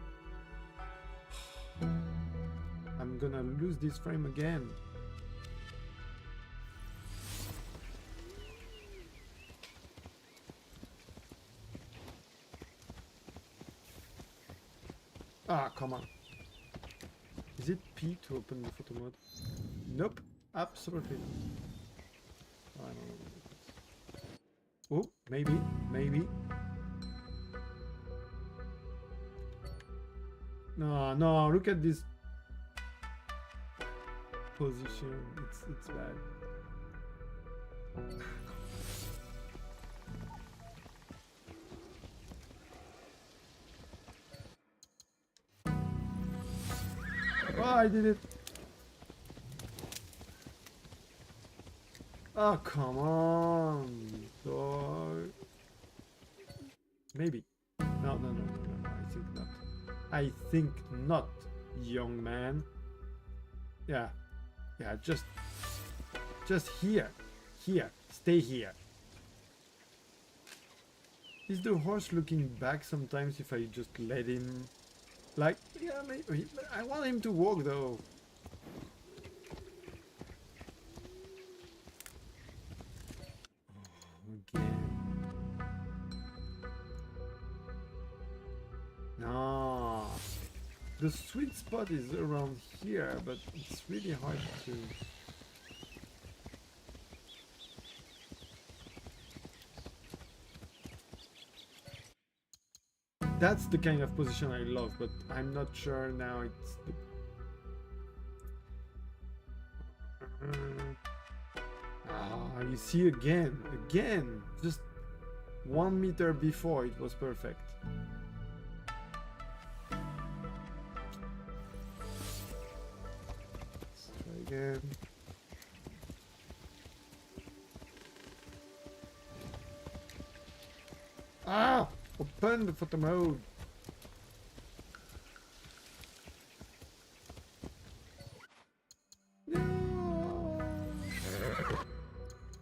I'm gonna lose this frame again. Ah, come on. Is it P to open the photo mode? Nope, absolutely not. I don't know. Oh, maybe. No, look at this position. It's bad. Oh, I did it. Oh, come on. So maybe. No. I think not, young man. Yeah, just here. Stay here. Is the horse looking back sometimes if I just let him? Like, yeah, maybe. I want him to walk though. Again. The sweet spot is around here, but it's really hard to... That's the kind of position I love, but I'm not sure now it's the... you see again, just 1 meter before it was perfect. Let's try again. Ah! Open the photo mode. No!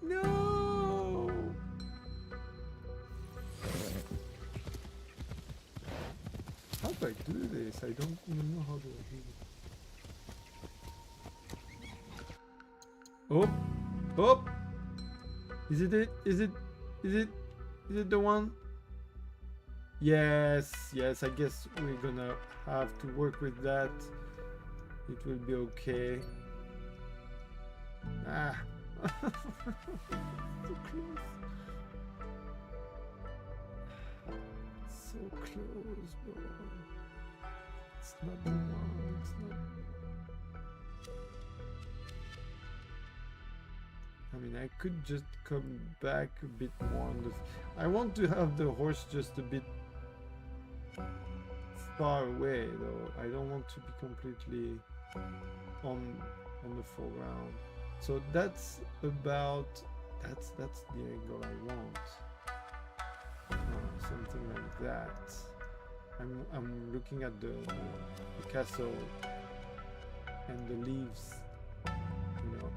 No! How do I do this? I don't even know how to do it. Oh! Oh! Is it it? Is it the one? Yes, yes, I guess we're gonna have to work with that. It will be okay. Ah. So close. So close, bro. It's not the one, it's not. I mean, I could just come back a bit more on the... I want to have the horse just a bit far away, though. I don't want to be completely on the foreground. So that's about... That's the angle I want. Something like that. I'm looking at the castle and the leaves, you know.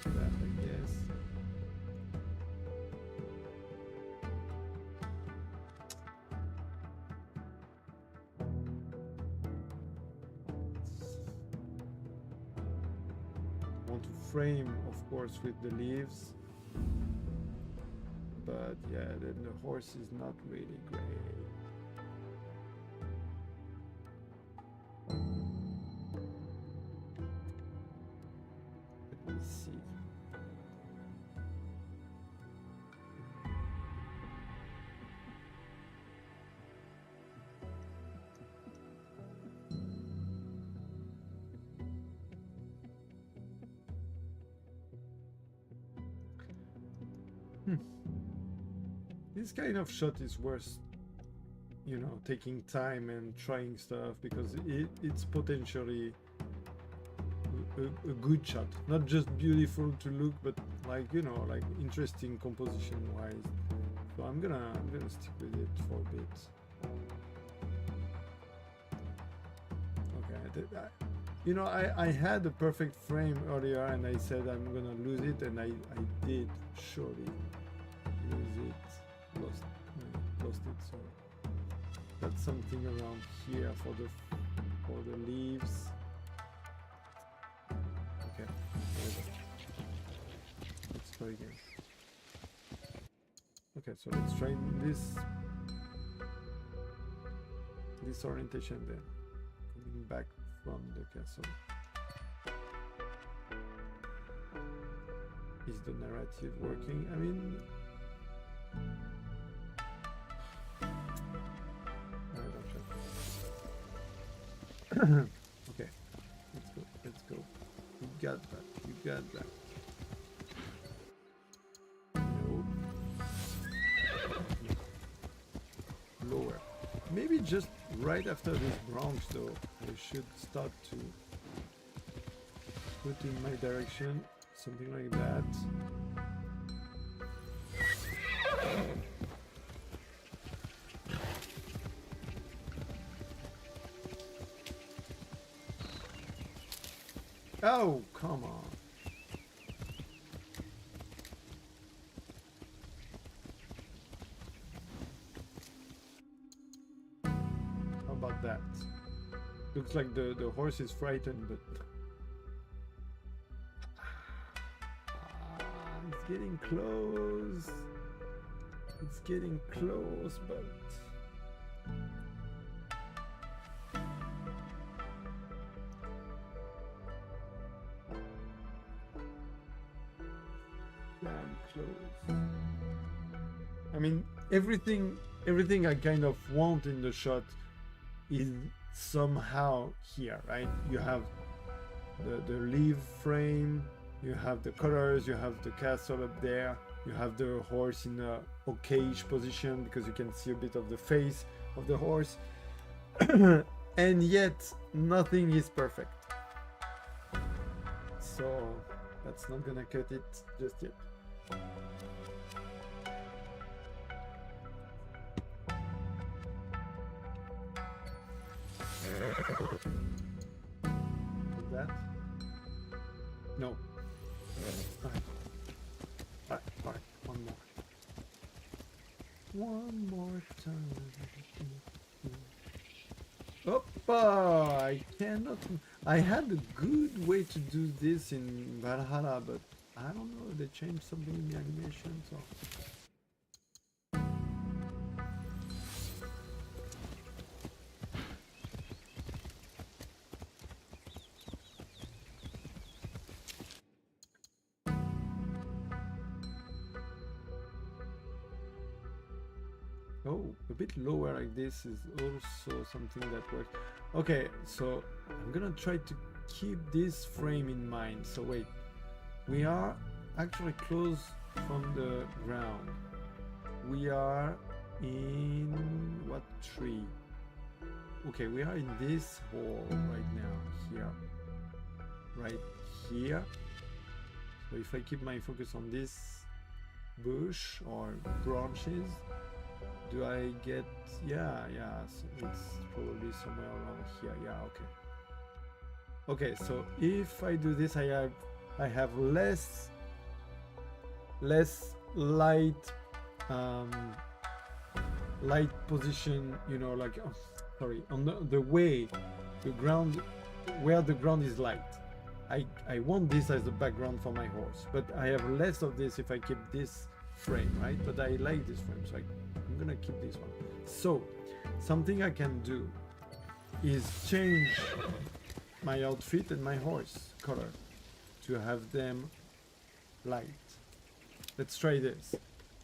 Something like that, I guess. I want to frame, of course, with the leaves. But yeah, then the horse is not really great. Let me see. This kind of shot is worth, you know, taking time and trying stuff, because it's potentially a good shot. Not just beautiful to look, but like, you know, like interesting composition wise. So I'm gonna stick with it for a bit. Okay, you know, I had a perfect frame earlier and I said I'm gonna lose it, and I did surely lose it. Lost it, so that's something around here for the leaves. Okay, let's try again. Okay, so let's try this orientation then, coming back from the castle. Is the narrative working? I mean, okay, let's go. You got that. No. Lower. Maybe just right after this branch, though, I should start to put in my direction, something like that. Oh, come on. How about that? Looks like the horse is frightened, but... it's getting close. It's getting close, but... damn close. I mean, everything I kind of want in the shot is somehow here, right? You have the leaf frame, you have the colors, you have the castle up there, you have the horse in a okayish position because you can see a bit of the face of the horse. And yet nothing is perfect. So that's not gonna cut it just yet. That? No. Alright, one more. One more time. Oppa! I cannot. I had a good way to do this in Valhalla, but I don't know. They changed something in the animation, so. Oh, a bit lower like this is also something that works. Okay, so I'm gonna try to keep this frame in mind. So wait, we are actually close from the ground. We are in what tree? Okay, we are in this hole right now, here. Right here. So if I keep my focus on this bush or branches, do I get, yeah, so it's probably somewhere around here. Yeah, okay, so if I do this, I have less light light position, you know, like, oh, sorry, on the way the ground, where the ground is light. I want this as a background for my horse, but I have less of this if I keep this frame, right? But I like this frame, so I'm gonna keep this one. So something I can do is change my outfit and my horse color to have them light. Let's try this.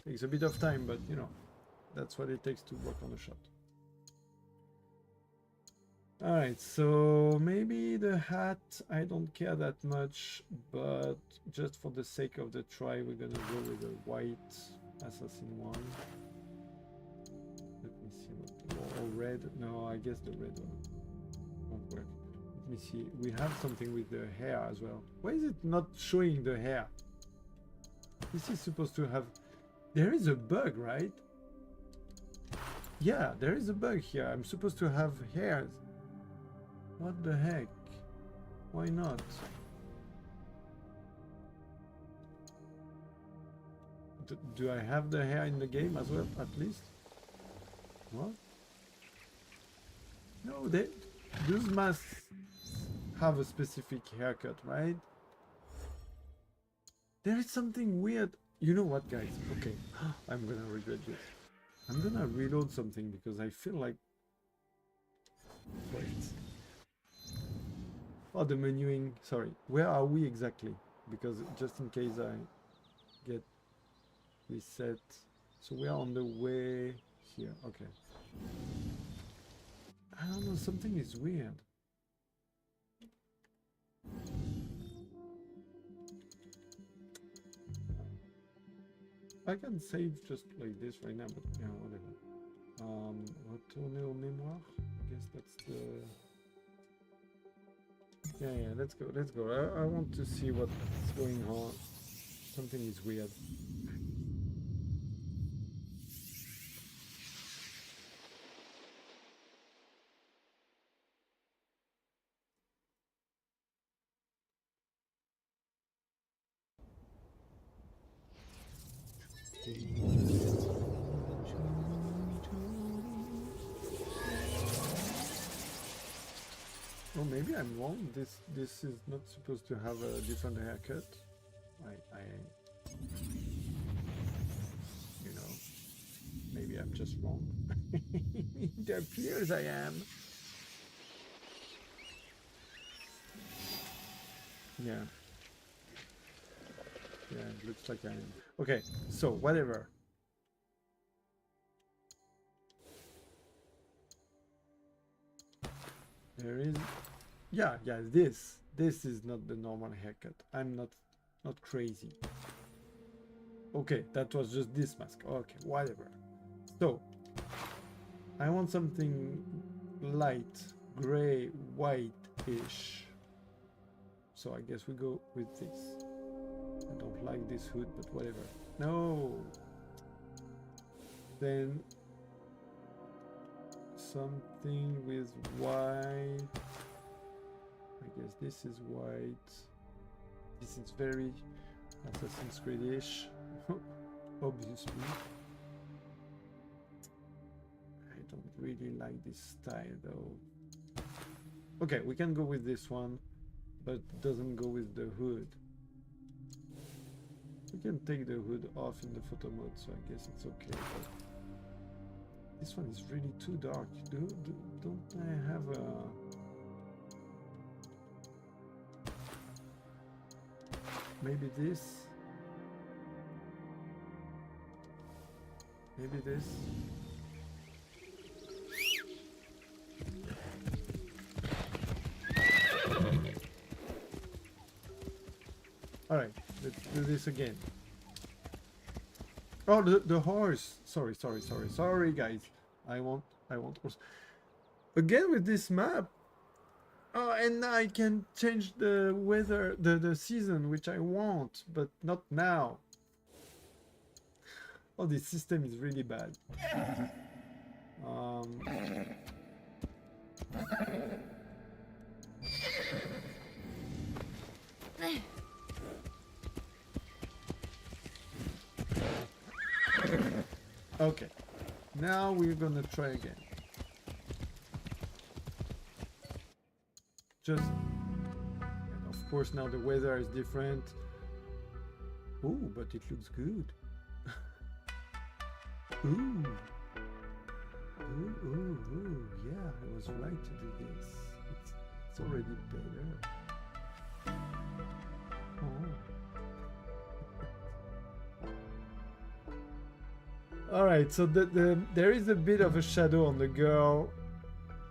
Takes a bit of time, but you know, that's what it takes to work on a shot. Alright, so maybe the hat, I don't care that much, but just for the sake of the try, we're gonna go with the white assassin one. Let me see what, or red, no, I guess the red one won't work. Let me see, we have something with the hair as well. Why is it not showing the hair? This is supposed to have, there is a bug, right? Yeah, there is a bug here. I'm supposed to have hairs. What the heck? Why not? Do I have the hair in the game as well, at least? What? No, those masks have a specific haircut, right? There is something weird. You know what, guys? Okay, I'm gonna regret this. I'm gonna reload something because I feel like... Wait. Oh, the menuing. Sorry. Where are we exactly? Because just in case I get reset. So we are on the way here. Okay. I don't know. Something is weird. I can save just like this right now, but yeah, whatever. Retourner aux mémoires. I guess that's the... Yeah, let's go. I want to see what's going on. Something is weird. Oh, maybe I'm wrong. This is not supposed to have a different haircut. I you know, maybe I'm just wrong. It appears I am. Yeah. Yeah, it looks like I'm... Okay, so whatever. There is... Yeah, this is not the normal haircut. I'm not crazy. Okay, that was just this mask. Okay, whatever. So, I want something light, gray, white-ish. So I guess we go with this. I don't like this hood, but whatever. No! Then something with white. I guess this is white. This is very Assassin's Creed-ish, obviously. I don't really like this style though. Okay, we can go with this one, but it doesn't go with the hood. We can take the hood off in the photo mode, so I guess it's okay. But this one is really too dark. Don't I have a... Maybe this? Maybe this? Alright, let's do this again. Oh, the horse! Sorry guys. I want horse. Again with this map! Oh, and I can change the weather, the season, which I want, but not now. Oh, this system is really bad. Okay, now we're gonna try again. Just, and of course now the weather is different. Ooh, but it looks good. Ooh. Ooh, yeah, I was right to do this. It's already better. Oh. Alright, so there is a bit of a shadow on the girl.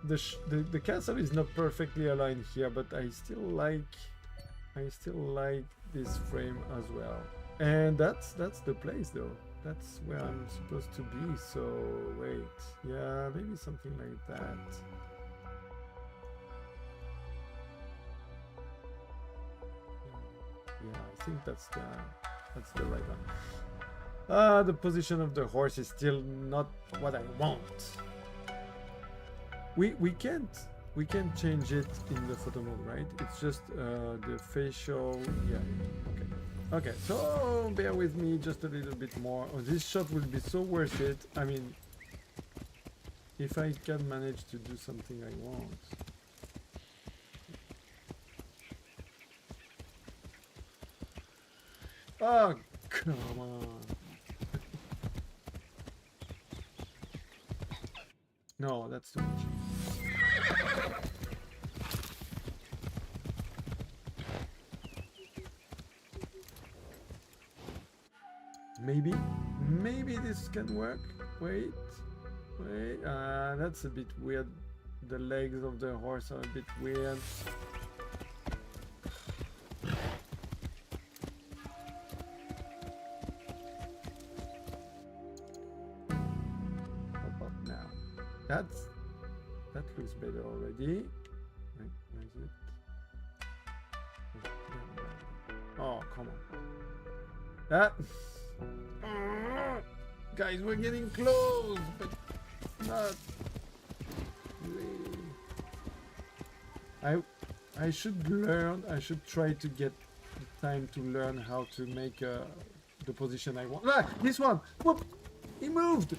The castle is not perfectly aligned here, but I still like this frame as well. And that's the place though. That's where I'm supposed to be. So wait, yeah, maybe something like that. Yeah, I think that's the right one. The position of the horse is still not what I want. We can't change it in the photo mode, right? It's just the facial. Yeah. Okay, so bear with me just a little bit more. Oh, this shot will be so worth it. I mean, if I can manage to do something I want. Oh, come on. No, that's too much. Maybe this can work. Wait, that's a bit weird. The legs of the horse are a bit weird. How about now? That looks better already. Wait, where is it? Oh, come on. That. Guys, we're getting close, but not really. I should learn. I should try to get the time to learn how to make the position I want. Ah, this one. Whoop! He moved.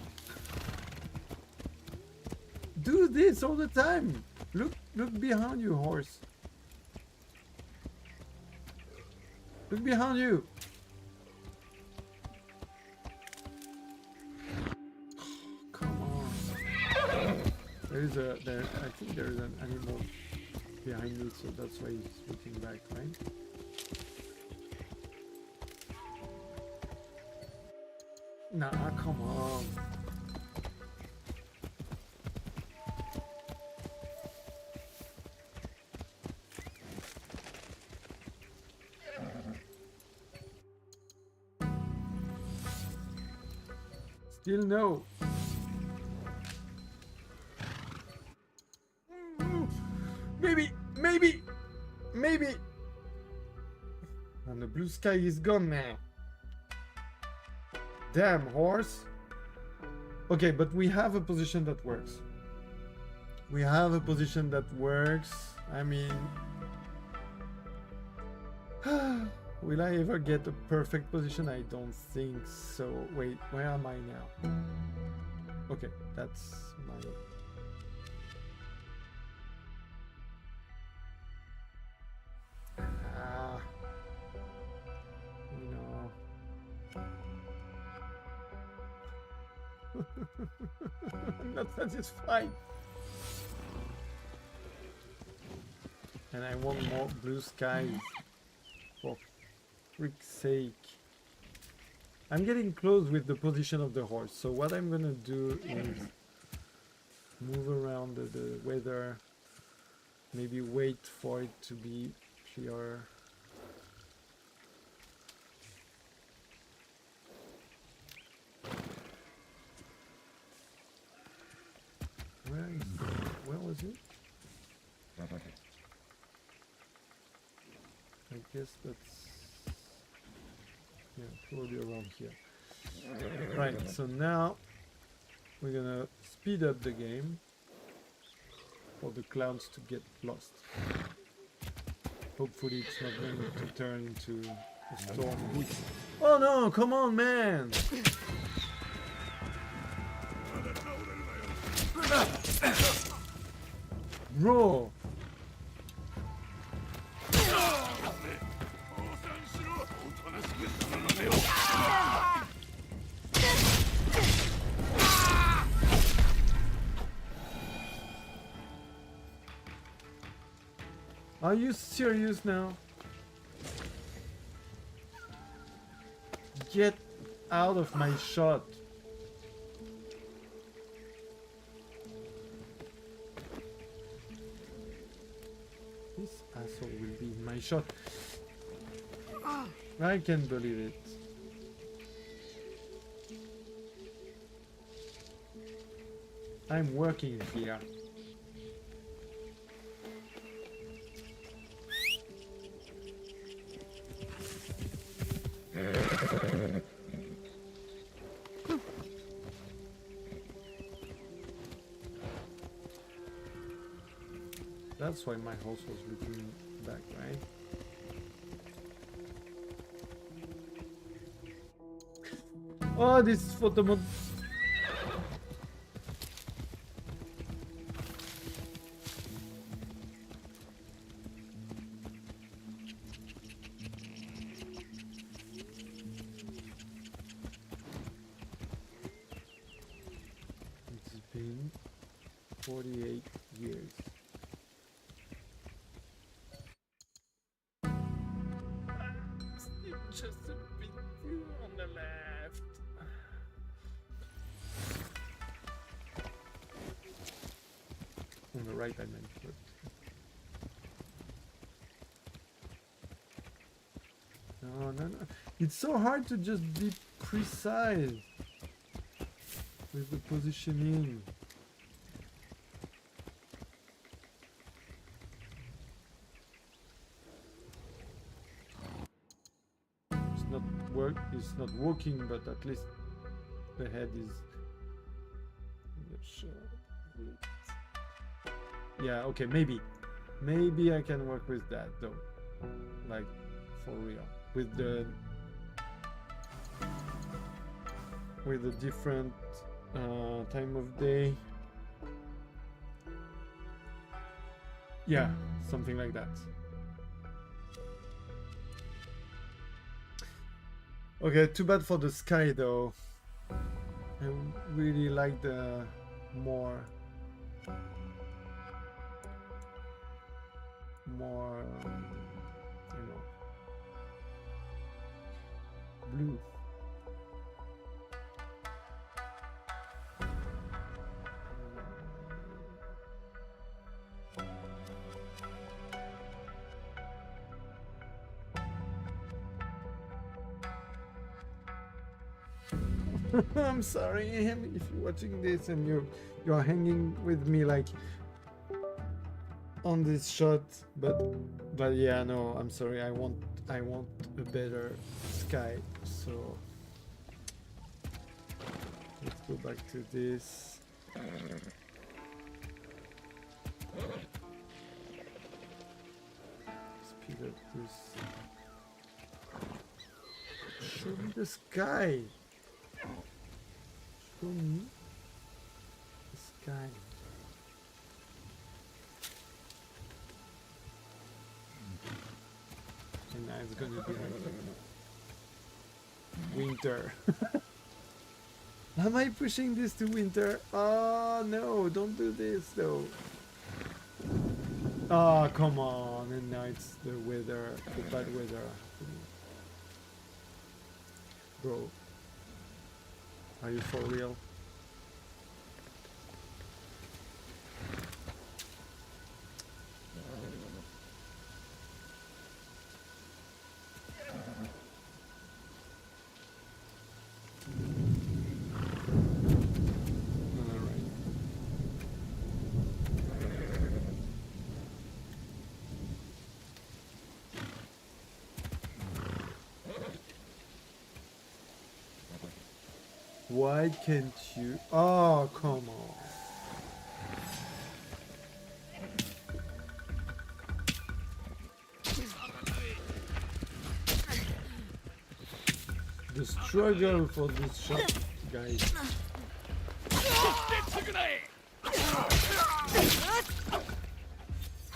Do this all the time. Look behind you, horse. Look behind you. I think there is an animal behind me, so that's why he's looking back, right? Nah, come on. Still no. Maybe, maybe, maybe. And the blue sky is gone now. Damn, horse. Okay, but we have a position that works. We have a position that works. I mean... will I ever get a perfect position? I don't think so. Wait, where am I now? Okay, that's my... You know... I'm not satisfied. And I want more blue skies. For frick's sake. I'm getting close with the position of the horse. So what I'm gonna do is move around the weather. Maybe wait for it to be clear. Where was it? I guess that's... yeah, probably around here. Right, so now we're gonna speed up the game for the clouds to get lost. Hopefully it's not going to turn into a storm. Oh no, come on, man! Bro! Are you serious now? Get out of my shot. This asshole will be in my shot. I can't believe it. I'm working here. That's why my horse was looking back, right? Oh, this is photo mode. It's been 48 years. Just a bit on the left. On the right, I meant. But... no, no, no. It's so hard to just be precise with the positioning. It's not working, but at least the head is not sure. Yeah, okay, maybe I can work with that though, like for real, with the different time of day. Yeah, something like that. Okay, too bad for the sky though. I really like the more you know, blue. I'm sorry if you're watching this and you're hanging with me like on this shot, but yeah, no, I'm sorry. I want a better sky. So let's go back to this. Speed up this. Show me the sky. Show me the sky. And now it's gonna be like winter. Am I pushing this to winter? Oh no, don't do this though. Oh, come on. And now it's the weather, the bad weather. Bro, are you for real? Alright. Why can't you? Oh, come on. The struggle for this shot, guys.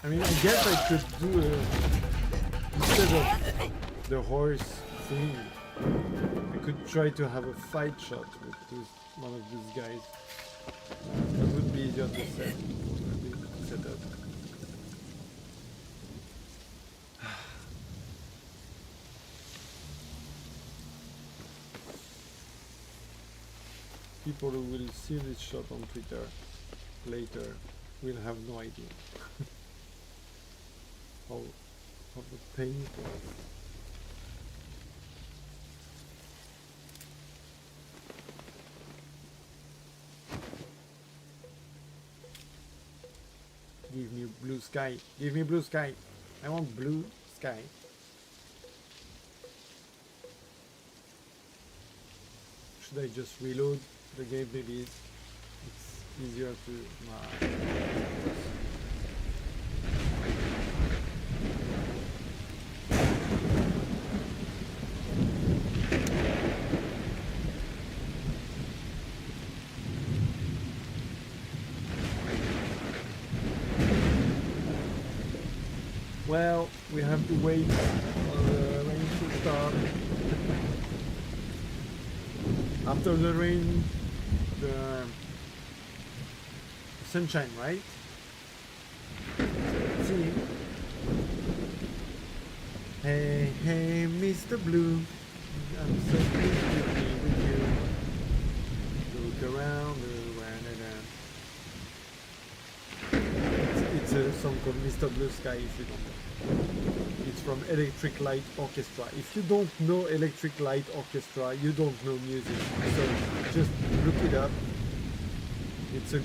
I mean, I guess I could do instead of the horse thing, I could try to have a fight shot with one of these guys. That would be easier to set up. People who will see this shot on Twitter later will have no idea how the pain it was. Give me blue sky. Give me blue sky. I want blue sky. Should I just reload the game? Maybe it's easier to. Well, we have to wait for the rain to start. After the rain, the sunshine, right? Let's see. Hey, hey, Mr. Blue, I'm so pleased to be with you. Look around, it's a song called Mr. Blue Sky, if you don't know. It's from Electric Light Orchestra. If you don't know Electric Light Orchestra, you don't know music. So just look it up. It's a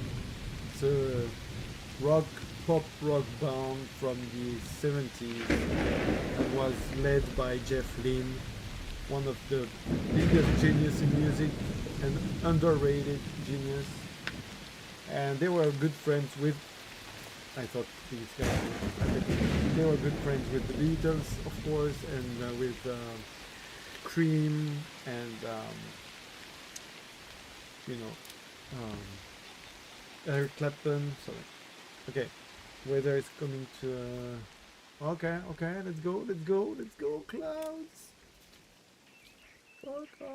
pop rock band from the 70s that was led by Jeff Lynne, one of the biggest genius in music, an underrated genius. And they were good friends with, I thought these guys were, they were good friends with the Beatles, of course, and with Cream and Eric Clapton. So, okay, weather is coming to. Okay, let's go, clouds. Fuck off.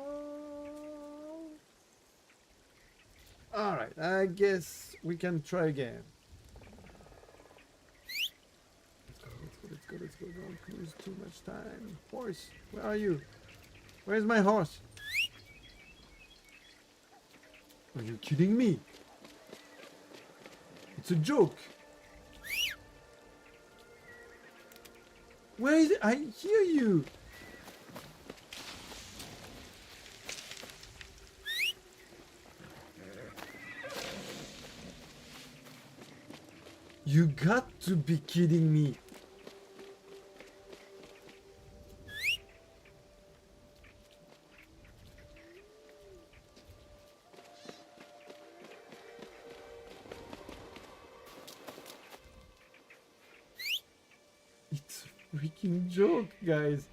All right, I guess we can try again. Let's go. Don't lose too much time. Horse, where are you? Where's my horse? Are you kidding me? It's a joke. Where is it? I hear you. You got to be kidding me. It's a freaking joke, guys.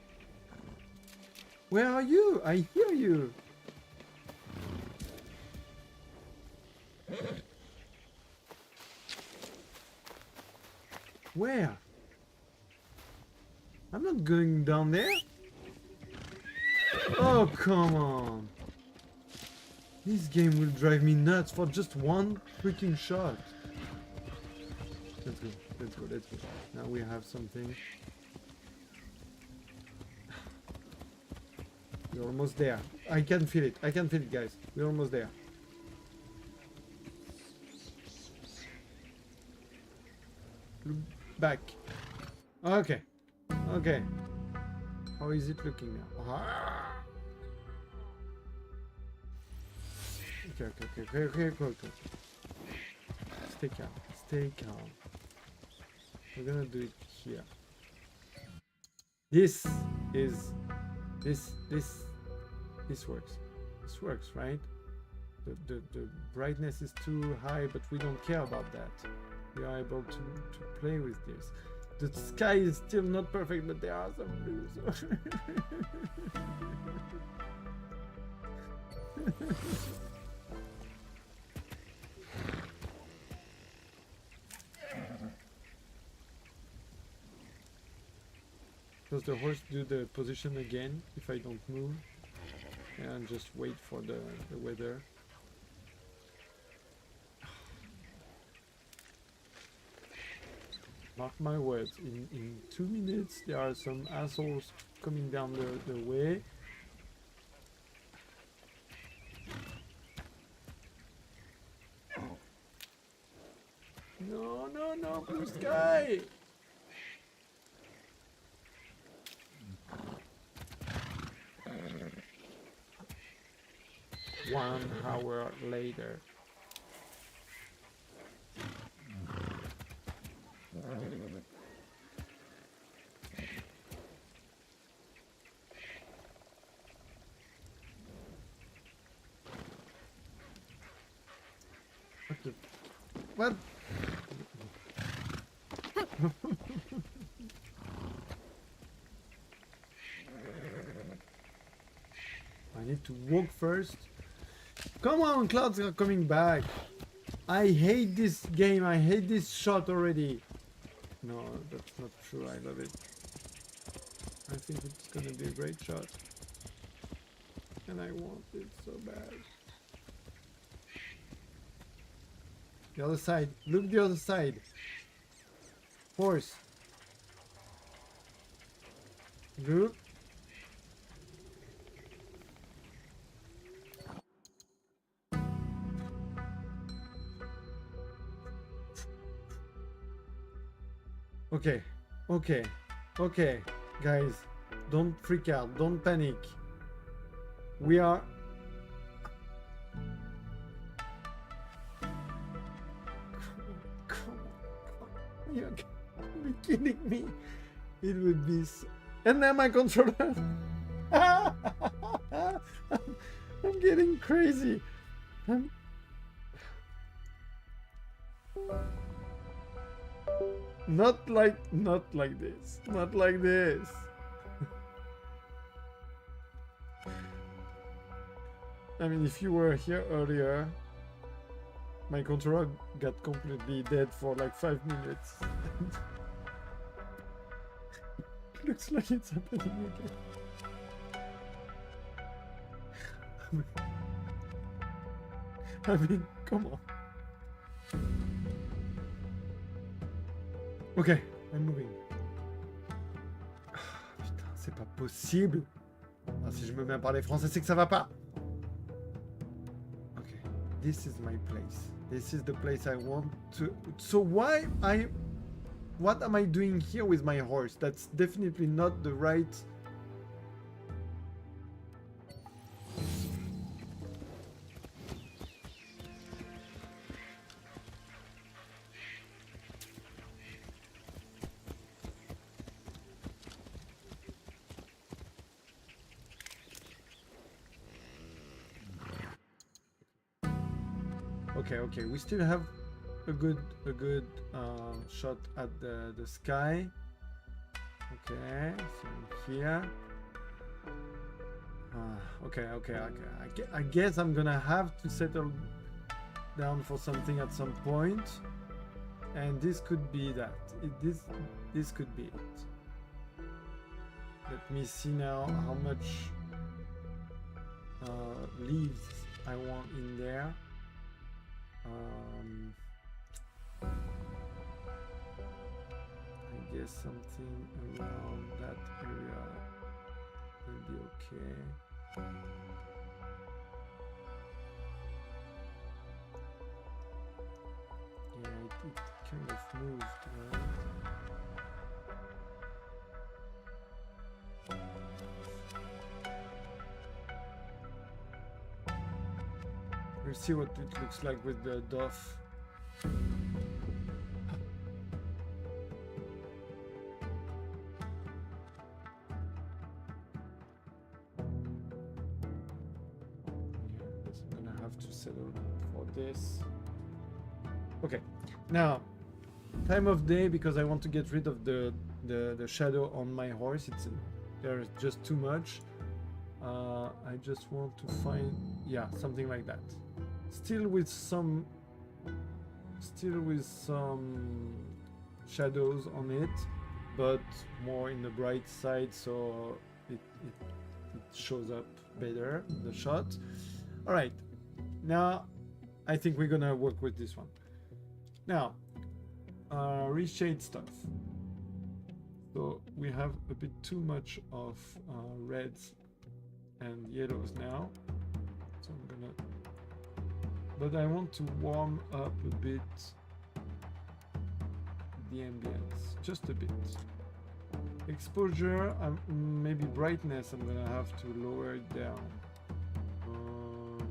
Where are you? I hear you. Where? I'm not going down there. Oh, come on. This game will drive me nuts for just one freaking shot. Let's go, let's go, let's go. Now we have something. We're almost there. I can feel it. I can feel it, guys. We're almost there. Look back. Okay. Okay. How is it looking now? Ah. Okay. Stay calm. Stay calm. We're gonna do it here. This works. This works, right? The brightness is too high, but we don't care about that. We are able to play with this. The sky is still not perfect, but there are some blues. Does the horse do the position again if I don't move? And just wait for the weather. Mark my words, in 2 minutes there are some assholes coming down the way. No, blue sky! 1 hour later. What? I need to walk first. Come on, clouds are coming back. I hate this game. I hate this shot already. No, that's not true. I love it. I think it's gonna be a great shot. And I want it so bad. The other side. Look the other side. Horse. Look. Okay, guys, don't freak out, don't panic. We are... Come on. You're be kidding me. It would be so... And then my controller... I'm getting crazy. Not like this. Not like this. I mean, if you were here earlier, my controller got completely dead for like 5 minutes. Looks like it's happening again. I mean, come on. Ok, I'm moving. Putain, c'est pas possible. Ah, si je me mets à parler français, c'est que ça va pas. Ok, this is my place. This is the place I want to... So what am I doing here with my horse? That's definitely not the right... okay. We still have a good shot at the sky. Okay, so here. Okay. I guess I'm gonna have to settle down for something at some point, and this could be that. This could be it. Let me see now how much leaves I want in there. I guess something around that area will be okay. Yeah, it kind of moved, right? We'll see what it looks like with the DOF. Settle for this. Okay, now time of day, because I want to get rid of the shadow on my horse. There's just too much. I just want to find, yeah, something like that. Still with some shadows on it, but more in the bright side, so it shows up better in the shot. All right. Now, I think we're gonna work with this one. Now, reshade stuff. So we have a bit too much of reds and yellows now. So I'm gonna, but I want to warm up a bit the ambience, just a bit. Exposure, maybe brightness, I'm gonna have to lower it down.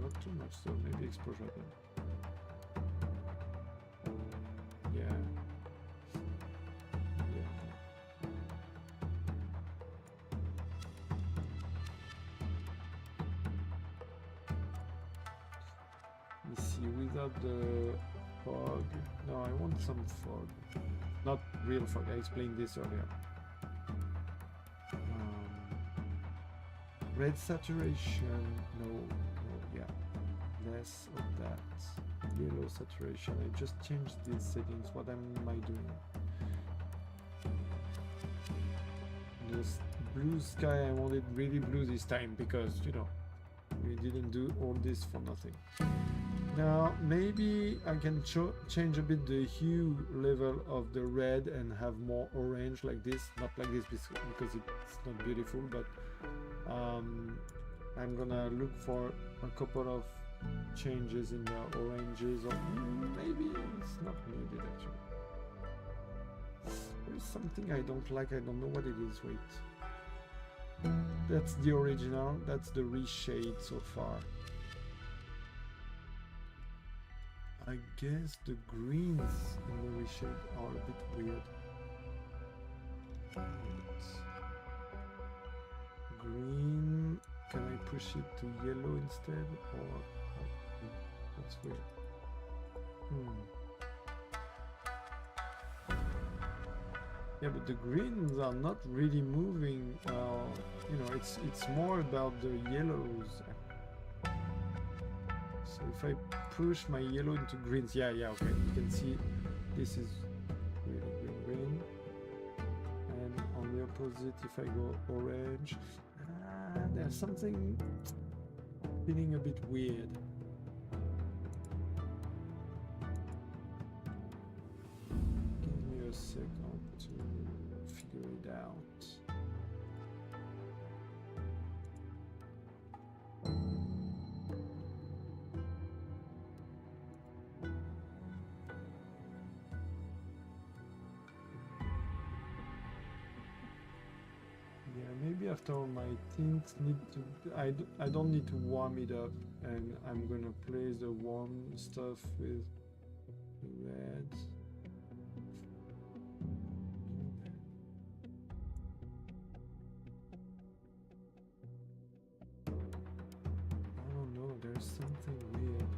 Not too much, so maybe exposure then. Yeah. Let me see, without the fog. No, I want some fog. Not real fog, I explained this earlier. Red saturation, no, yeah. Less of that. Yellow saturation, I just changed these settings. What am I doing? This blue sky, I wanted really blue this time because, you know, we didn't do all this for nothing. Now, maybe I can change a bit the hue level of the red and have more orange like this. Not like this because it's not beautiful, but I'm gonna look for a couple of changes in the oranges, or maybe it's not needed actually. There's something I don't like, I don't know what it is. Wait. That's the original, that's the reshade so far. I guess the greens in the reshade are a bit weird. Green, can I push it to yellow instead, or that's weird. Yeah, but the greens are not really moving. You know, it's more about the yellows. So if I push my yellow into greens, yeah, okay, you can see this is really green. And on the opposite, if I go orange, there's something feeling a bit weird. Give me a second to figure it out. Maybe after all my tints need to, I don't need to warm it up, and I'm gonna place the warm stuff with the red. I don't know, there's something weird.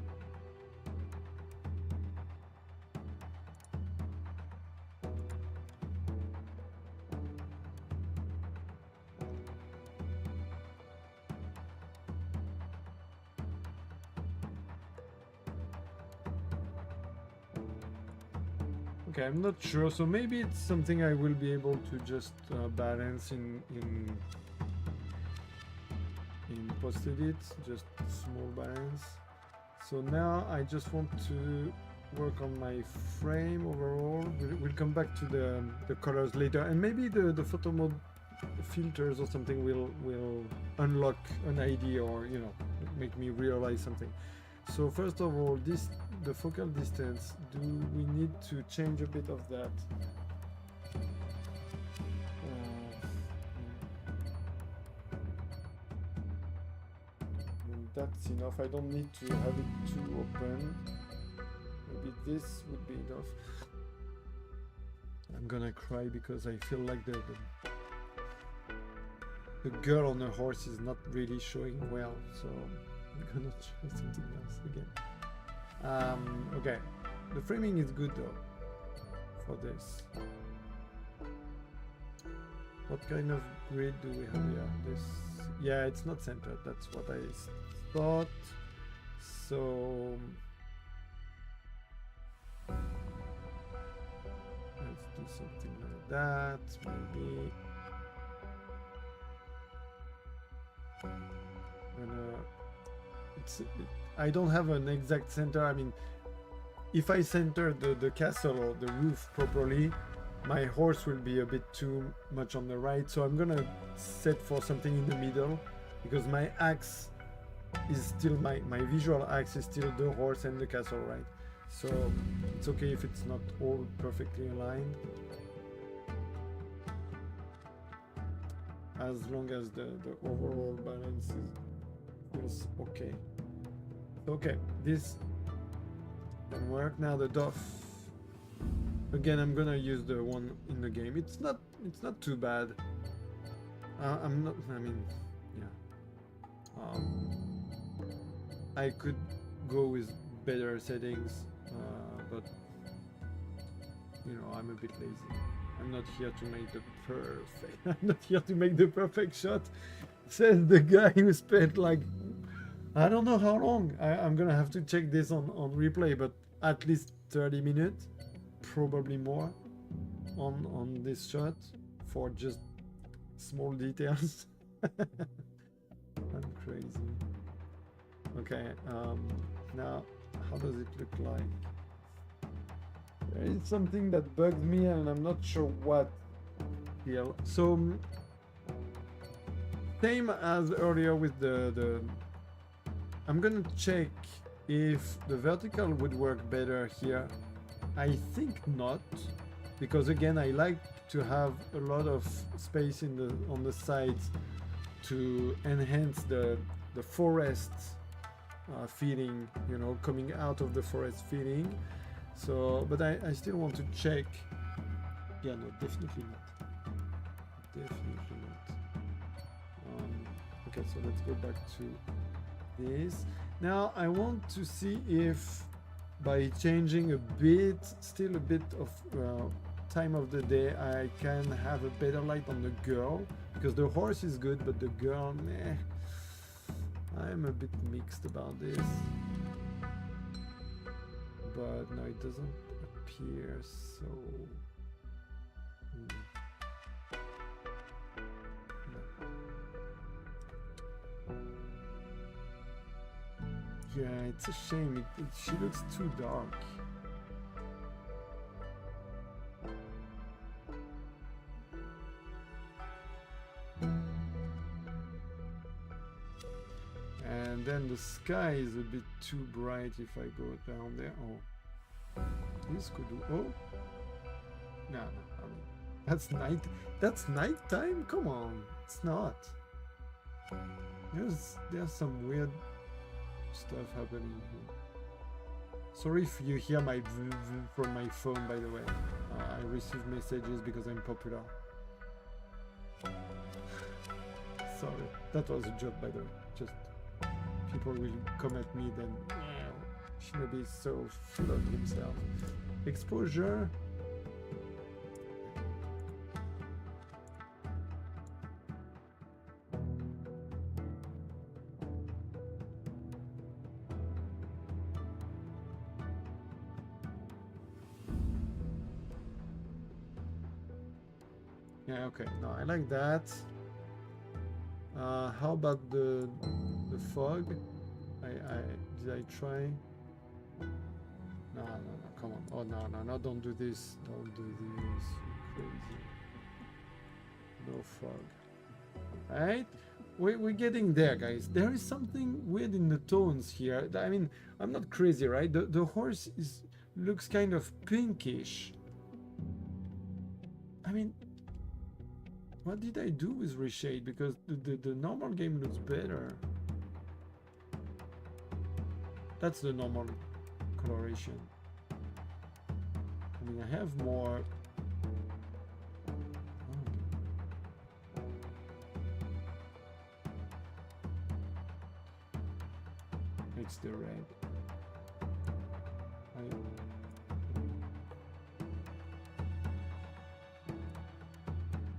Okay, I'm not sure. So maybe it's something I will be able to just balance in post-edit, just small balance. So now I just want to work on my frame overall. We'll come back to the colors later, and maybe the photo mode filters or something will unlock an idea, or make me realize something. So first of all, the focal distance, do we need to change a bit of that? That's enough. I don't need to have it too open. Maybe this would be enough. I'm gonna cry because I feel like the girl on the horse is not really showing well, so I'm gonna try something else again. Okay, the framing is good though for this. What kind of grid do we have here? This, yeah, it's not centered. That's what I thought. So let's do something like that, maybe. I don't have an exact center. I mean, if I center the castle or the roof properly, my horse will be a bit too much on the right. So I'm gonna set for something in the middle, because my axe is still my visual axe is still the horse and the castle, right? So it's okay if it's not all perfectly aligned, as long as the overall balance feels okay. Okay, this didn't work. Now the dove. Again, I'm gonna use the one in the game. It's not too bad. I mean, yeah. I could go with better settings, but I'm a bit lazy. I'm not here to make the perfect. I'm not here to make the perfect shot. Says the guy who spent like, I don't know how long. I'm gonna have to check this on replay, but at least 30 minutes, probably more, on this shot for just small details. I'm crazy. Okay, now how does it look like? There is something that bugs me, and I'm not sure what here. So same as earlier with the I'm gonna check if the vertical would work better here. I think not, because again, I like to have a lot of space on the sides to enhance the forest feeling, coming out of the forest feeling. So, but I still want to check. Yeah, no, definitely not. Definitely not. Okay, so let's go back to this. Now I want to see if by changing still a bit of time of the day, I can have a better light on the girl, because the horse is good, but the girl, meh. I'm a bit mixed about this, but no, it doesn't appear so. Yeah, it's a shame. She looks too dark. And then the sky is a bit too bright if I go down there. Oh, this could do. Oh, no, I mean, that's night. That's nighttime. Come on, it's not. There's some weird stuff happening here. Sorry if you hear my from my phone, by the way. I receive messages because I'm popular. Sorry, that was a joke, by the way. Just people will come at me, then Shinobi is so full of himself. Exposure. Yeah, okay. No, I like that. How about the fog? Did I try? No, come on. Oh no, don't do this. Don't do this. You crazy. No fog. Right? We're getting there, guys. There is something weird in the tones here. I mean, I'm not crazy, right? The horse looks kind of pinkish. I mean, what did I do with reshade? Because the normal game looks better. That's the normal coloration. I mean, I have more. It's the red.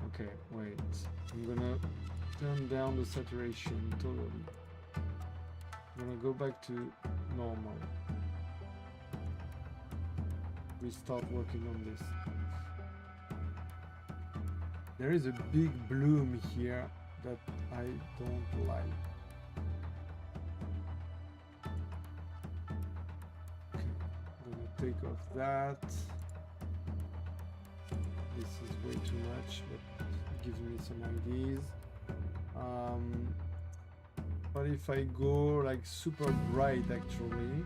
Okay, wait. I'm gonna turn down the saturation totally. I'm gonna go back to normal. We start working on this. There is a big bloom here that I don't like. Okay, I'm gonna take off that. This is way too much, but it gives me some ideas. What if I go like super bright actually?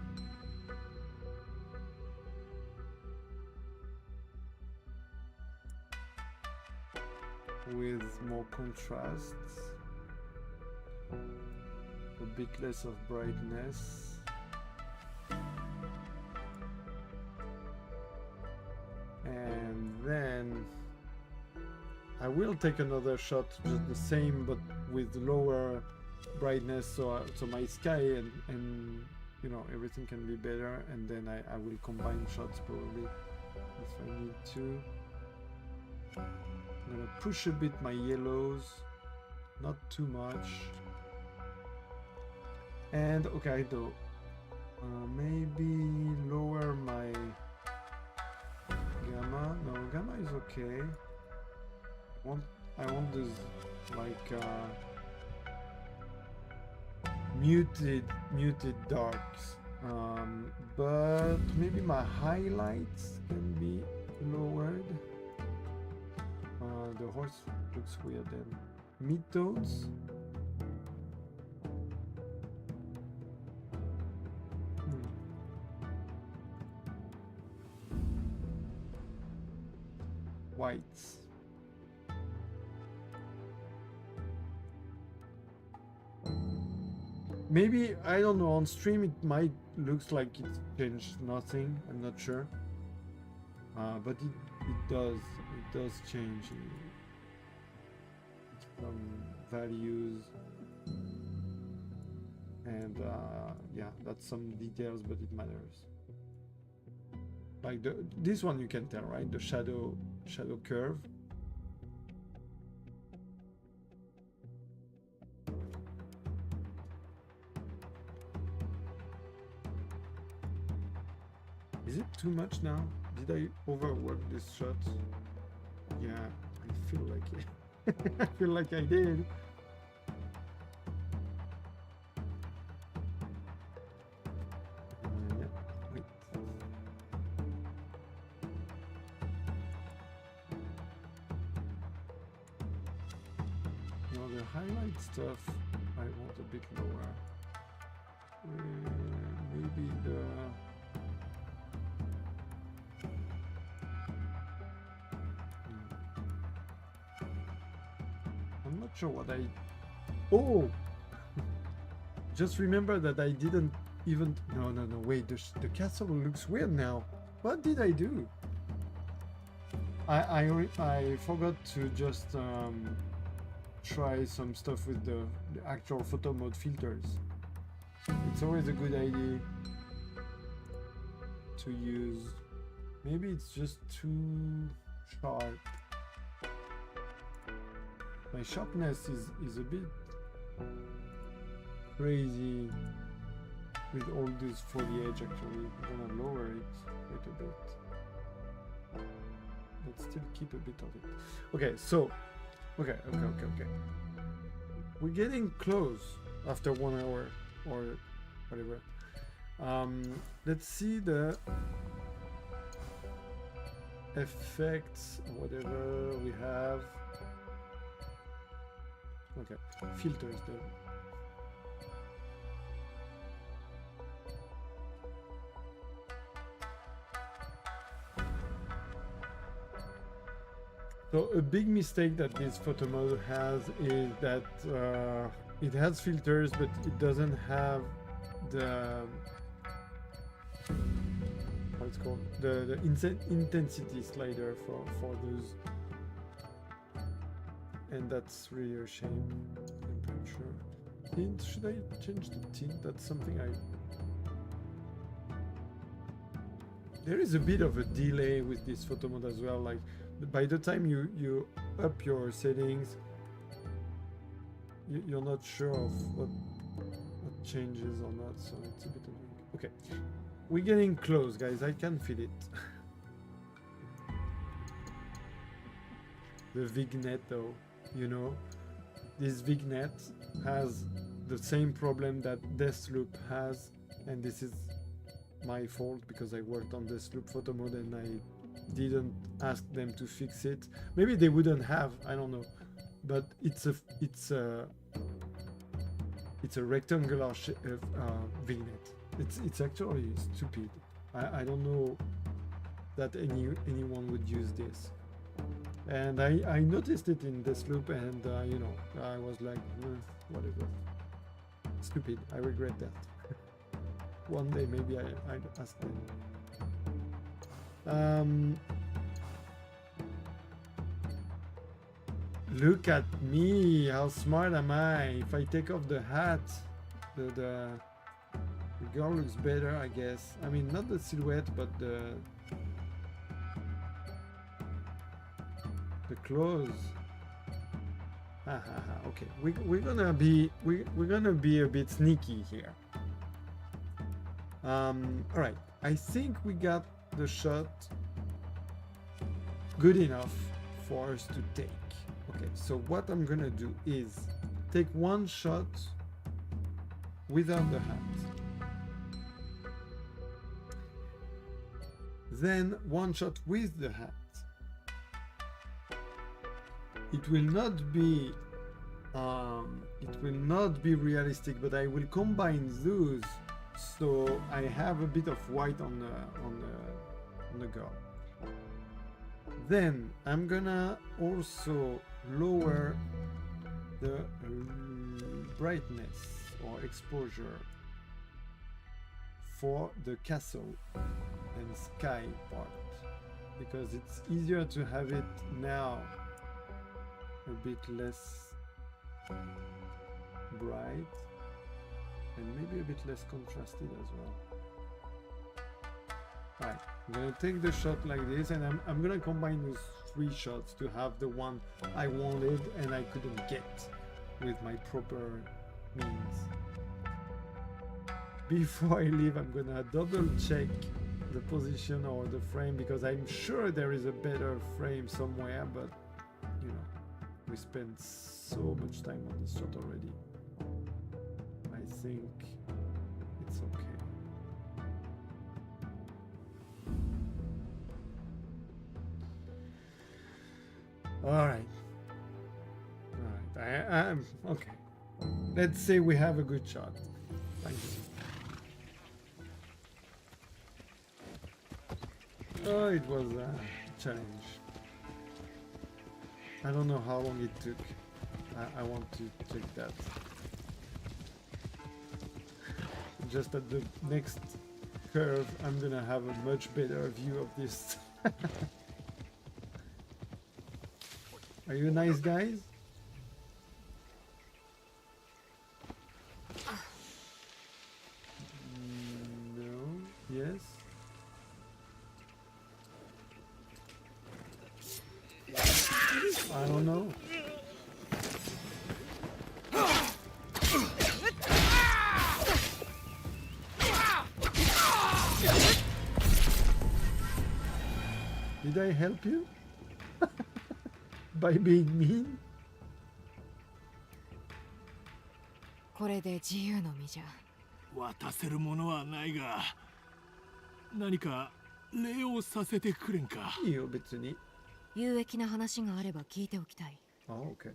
With more contrasts, a bit less of brightness. And then I will take another shot, just the same but with lower brightness, so my sky and you know, everything can be better, and then I will combine shots probably if I need to. I'm gonna push a bit my yellows, not too much. And okay, though, maybe lower my gamma. No, gamma is okay. I want this like muted darks, but maybe my highlights can be lowered. The horse looks weird then. Mid-tones. Whites. Maybe, I don't know, on stream it might looks like it changed nothing, I'm not sure. But it does change some values, and yeah, that's some details, but it matters. Like this one you can tell, right? The shadow curve. Is it too much now? Did I overwork this shot? Yeah, I feel like it. I feel like I did. Yeah, wait. Now the highlight stuff I want a bit lower. Maybe the I'm not sure what I... Oh! Just remember that I didn't even... No, wait, the castle looks weird now. What did I do? I forgot to just try some stuff with the actual photo mode filters. It's always a good idea to use. Maybe it's just too sharp. My sharpness is a bit crazy with all this foliage actually. I'm gonna lower it quite a bit. Let's still keep a bit of it. Okay, so, okay. We're getting close after 1 hour or whatever. Let's see the effects, whatever we have. Okay, filters then. So a big mistake that this photo mode has is that it has filters, but it doesn't have the how it's called, the intensity slider for those, and that's really a shame. Temperature, tint. Should I change the tint? That's something I. There is a bit of a delay with this photo mode as well. Like by the time you up your settings, you're not sure of what changes or not, so it's a bit annoying. Okay, we're getting close, guys. I can feel it. The vignette, though, you know, this vignette has the same problem that Deathloop has, and this is my fault because I worked on Deathloop photo mode and I didn't ask them to fix it. Maybe they wouldn't have, I don't know, but it's a rectangular vignette. It's actually stupid. I don't know that anyone would use this, and I noticed it in Deathloop, and you know, I was like, whatever, stupid. I regret that. One day maybe I'd ask them. Look at me, how smart am I? If I take off the hat, the girl looks better, I guess. I mean, not the silhouette, but the clothes. Okay, we're gonna be a bit sneaky here. All right, I think we got the shot good enough for us to take. Okay, so what I'm gonna do is take one shot without the hat, then one shot with the hat. It will not be realistic, but I will combine those so I have a bit of white on the girl. Then I'm gonna also lower the brightness or exposure for the castle and sky part, because it's easier to have it now a bit less bright and maybe a bit less contrasted as well. Alright, I'm gonna take the shot like this, and I'm gonna combine those 3 shots to have the one I wanted and I couldn't get with my proper means. Before I leave, I'm gonna double check the position or the frame, because I'm sure there is a better frame somewhere, but you know, we spent so much time on this shot already. I think it's okay. All right. I'm okay. Let's say we have a good shot. Thank you. Oh, it was a challenge. I don't know how long it took. I want to check that. Just at the next curve, I'm gonna have a much better view of this. Are you nice guys? No. Yes. I don't know. Did I help you? by being mean? これで自由の身じゃ。渡せるものはないが、何か礼をさせてくれんか。いいよ、別に。有益な話があれば聞いておきたい。Oh, okay.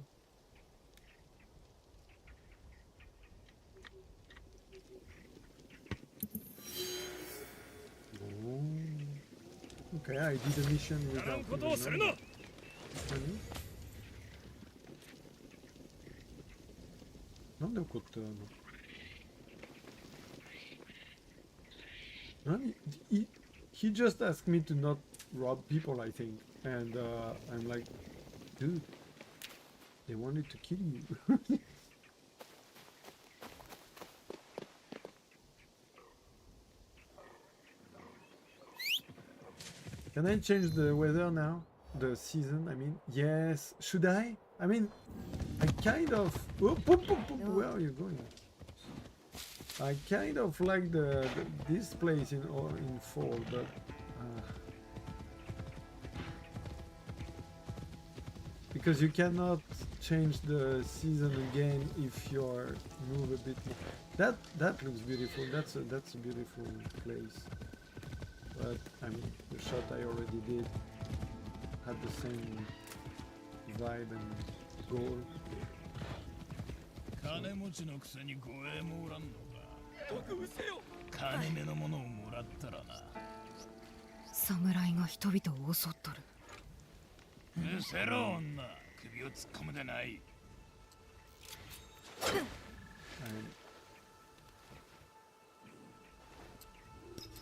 Oh. Okay, I did a mission without even knowing. Nani? なんで怒ってるの？何？ He just asked me to not rob people, I think. And I'm like, dude, they wanted to kill you. Can I change the weather now? The season, I mean? Yes. Should I? I mean, I kind of... Oh, poop, poop, poop. Where are you going? I kind of like this place in fall, but... because you cannot change the season again if you're move a bit more. That looks beautiful. That's a beautiful place. But I mean, the shot I already did had the same vibe and goal. 金持ちのくせに護衛もおらんのか。僕うせよ。金目のものをもらったらな。侍が人々を襲っとる。うせろ女。首を突っ込むでない。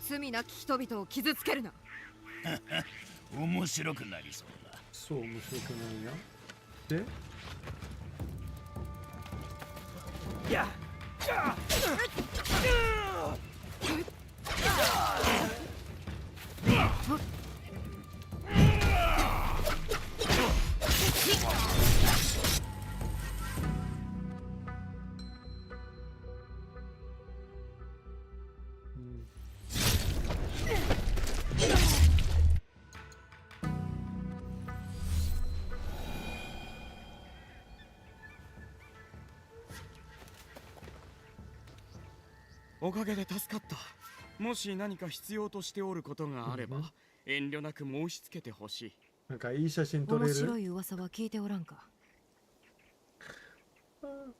罪なき人々を傷つけるな。面白くなりそうだ。そう面白くないな。で？いや。おかげで助かった。もし何か必要としておることがあれば、遠慮なく申し付けてほしい。なんかいい写真撮れる？面白い噂は聞いておらんか。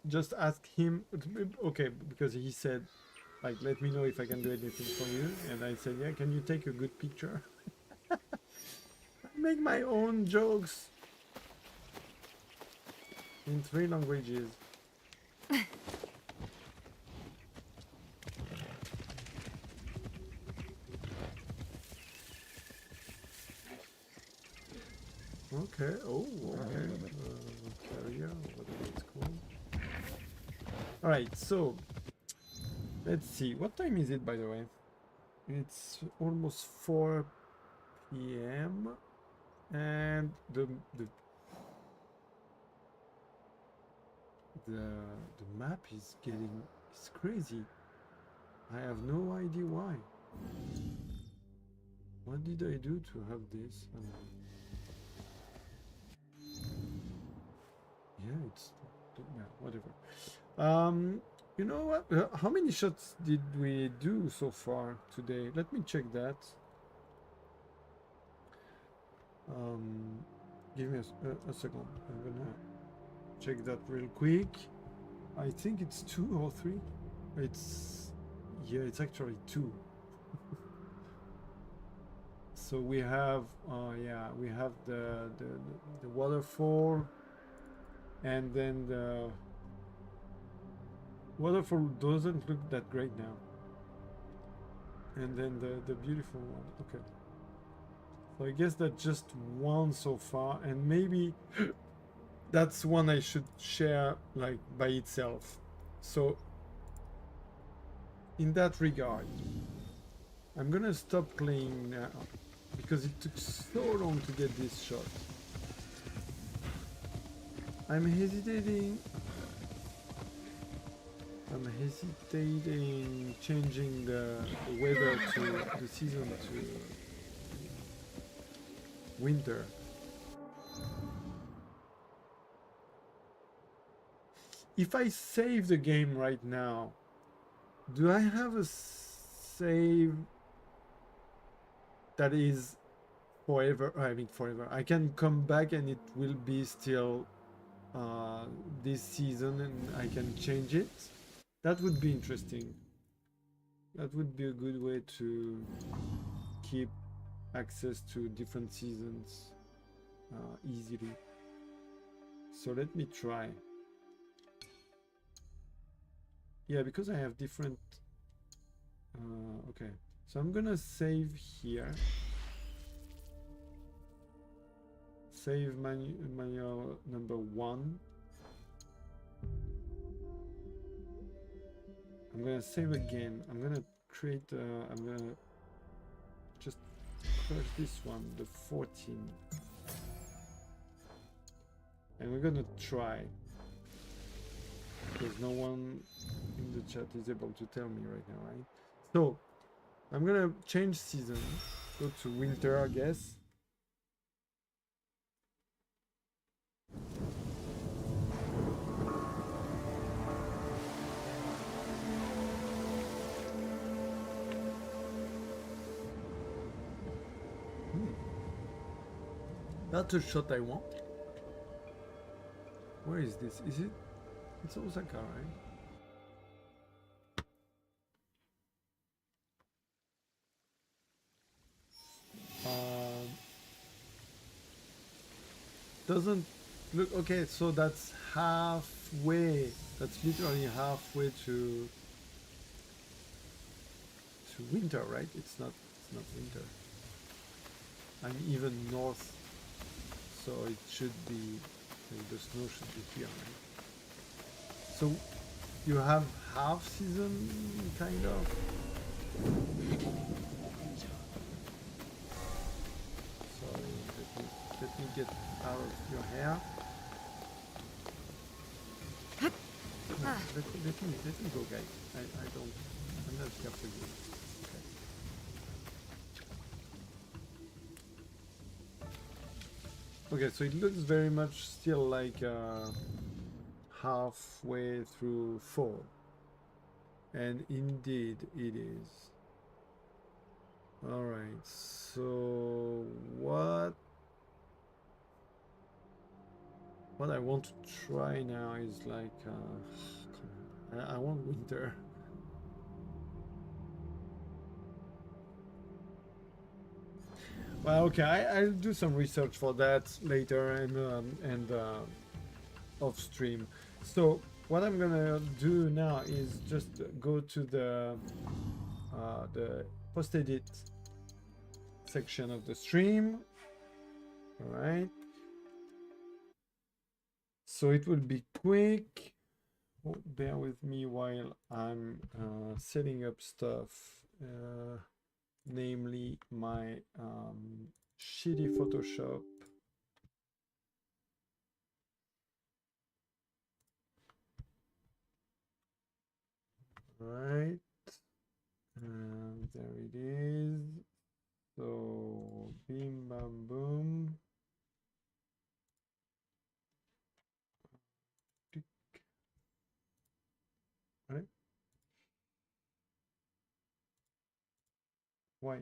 Just ask him. Okay, because he said, like, let me know if I can do anything for you, and I said, yeah, can you take a good picture? I make my own jokes in 3 languages. Okay, oh, okay. Carrier, whatever it's called. Alright, so let's see. What time is it, by the way? It's almost 4 p.m. and the map is crazy. I have no idea why. What did I do to have this? I don't know. Yeah, it's yeah, whatever. You know what? How many shots did we do so far today? Let me check that. Give me a second. I'm gonna check that real quick. I think it's 2 or 3. It's yeah, it's actually 2. So we have yeah, we have the waterfall, and then the waterfall doesn't look that great now, and then the beautiful one. Okay, so I guess that's just one so far, and maybe that's one I should share like by itself. So in that regard, I'm gonna stop playing now because it took so long to get this shot. I'm hesitating changing the weather to the season to winter. if I save the game right now, do I have a save that is forever? I mean forever. I can come back and it will be still this season and I can change it. That would be interesting. That would be a good way to keep access to different seasons easily. So let me try. Yeah, because I have different... okay, so I'm gonna save here. Save manual number 1. I'm gonna save again. I'm gonna create... I'm gonna just crush this one, the 14. And we're gonna try. Because no one in the chat is able to tell me right now, right? So, I'm gonna change season. Go to winter, I guess. That's a shot I want. Where is this? Is it? It's Osaka, right? Doesn't look okay. So that's halfway. That's literally halfway to winter, right? It's not winter. I'm even north, so it should be, the snow should be here, right? So you have half season, kind of. Sorry, let me get out of your hair. No, let me go, guys. I'm not here for you. Okay, so it looks very much still like halfway through fall. And indeed it is. Alright, so what I want to try now is like, I want winter. Well, okay, I'll do some research for that later and off stream. So what I'm gonna do now is just go to the post-edit section of the stream. All right. So it will be quick. Oh, bear with me while I'm setting up stuff. Namely my shitty Photoshop. Right, and there it is. So bim bam boom. Tick. Right. Why?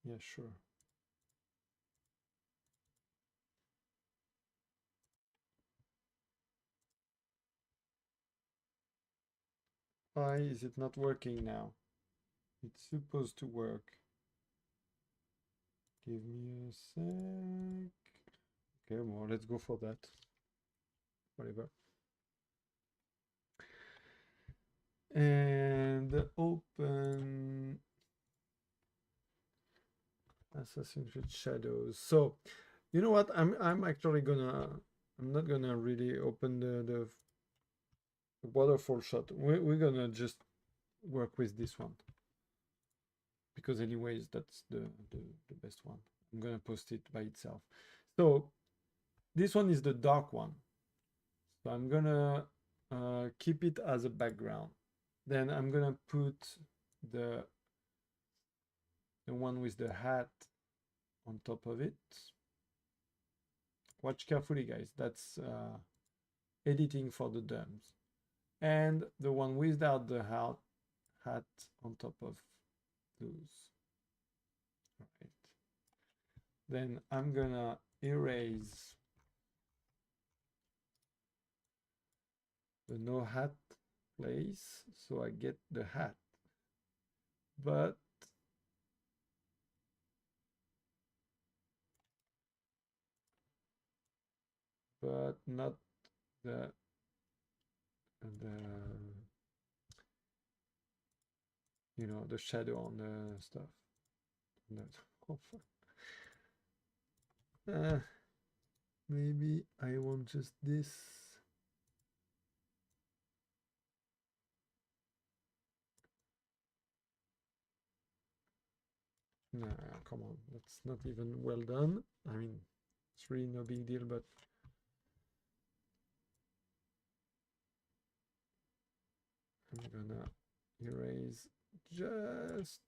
Yeah, sure. Why is it not working now? It's supposed to work. Give me a sec. Okay, well, let's go for that. Whatever. And open Assassin's Creed Shadows. So, you know what? I'm actually gonna. I'm not gonna really open the waterfall shot. We're gonna just work with this one because, anyways, that's the best one. I'm gonna post it by itself. So, this one is the dark one. So I'm gonna keep it as a background. Then I'm gonna put the one with the hat on top of it. Watch carefully, guys. That's editing for the dumps. And the one without the hat on top of those. All right. Then I'm gonna erase the no hat place so I get the hat. But not the you know, the shadow on the stuff. Maybe I want just this. Nah, come on, that's not even well done. I mean, it's really no big deal, but I'm gonna erase just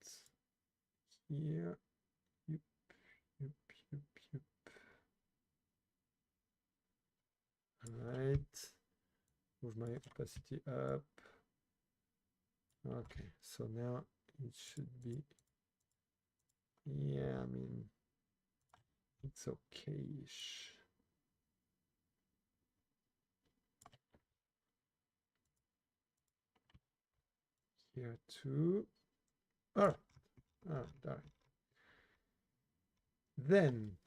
here. Yep, yep, yep, yep. All right, move my opacity up. Okay, so now it should be, yeah, I mean, it's okay-ish. Here too. All right, all right. Then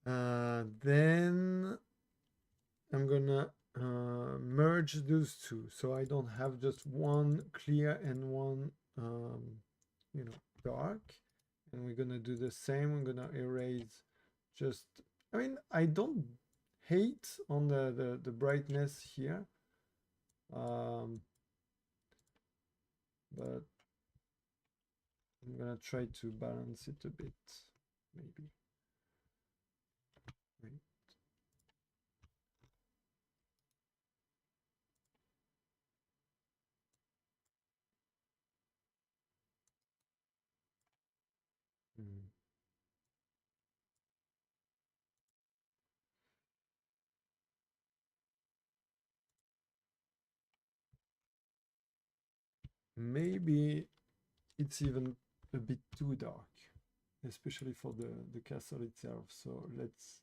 I'm gonna merge those two, so I don't have just one clear and one you know, dark. And we're gonna do the same. I'm gonna erase just, I mean, I don't hate on the brightness here, but I'm gonna try to balance it a bit, maybe. Wait. Maybe it's even a bit too dark, especially for the castle itself. So let's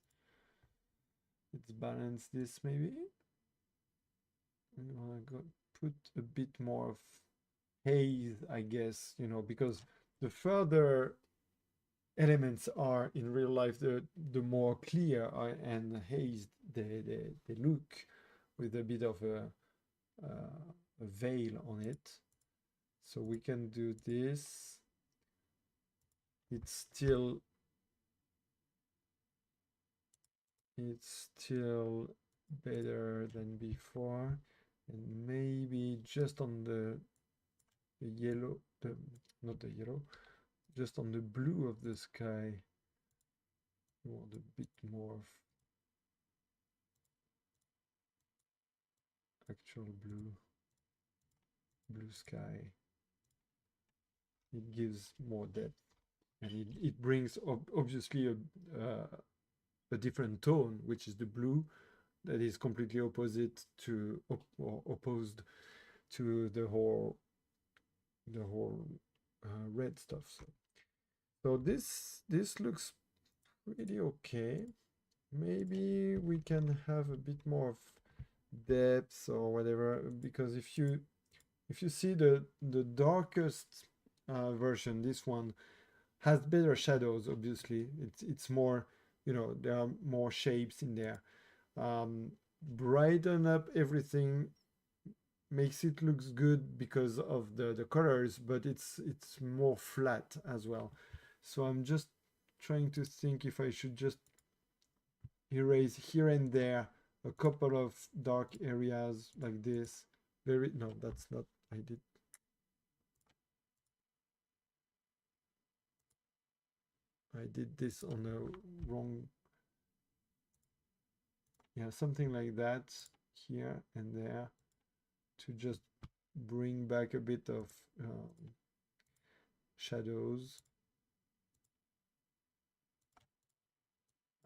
balance this maybe. I'm gonna go put a bit more of haze, I guess, you know, because the further elements are in real life, the more clear and hazed they look, with a bit of a veil on it. So we can do this. It's still better than before, and maybe just on the yellow, not the yellow, just on the blue of the sky, we want a bit more of actual blue sky. It gives more depth, and it brings obviously a different tone, which is the blue, that is completely opposite to or opposed to the whole red stuff. So this looks pretty okay. Maybe we can have a bit more of depth or whatever, because if you see the darkest version, this one has better shadows. Obviously, it's more, you know, there are more shapes in there. Brighten up everything, makes it looks good because of the colors, but it's more flat as well. So I'm just trying to think if I should just erase here and there a couple of dark areas like this. No, that's not, I did this on the wrong, yeah, something like that here and there, to just bring back a bit of shadows.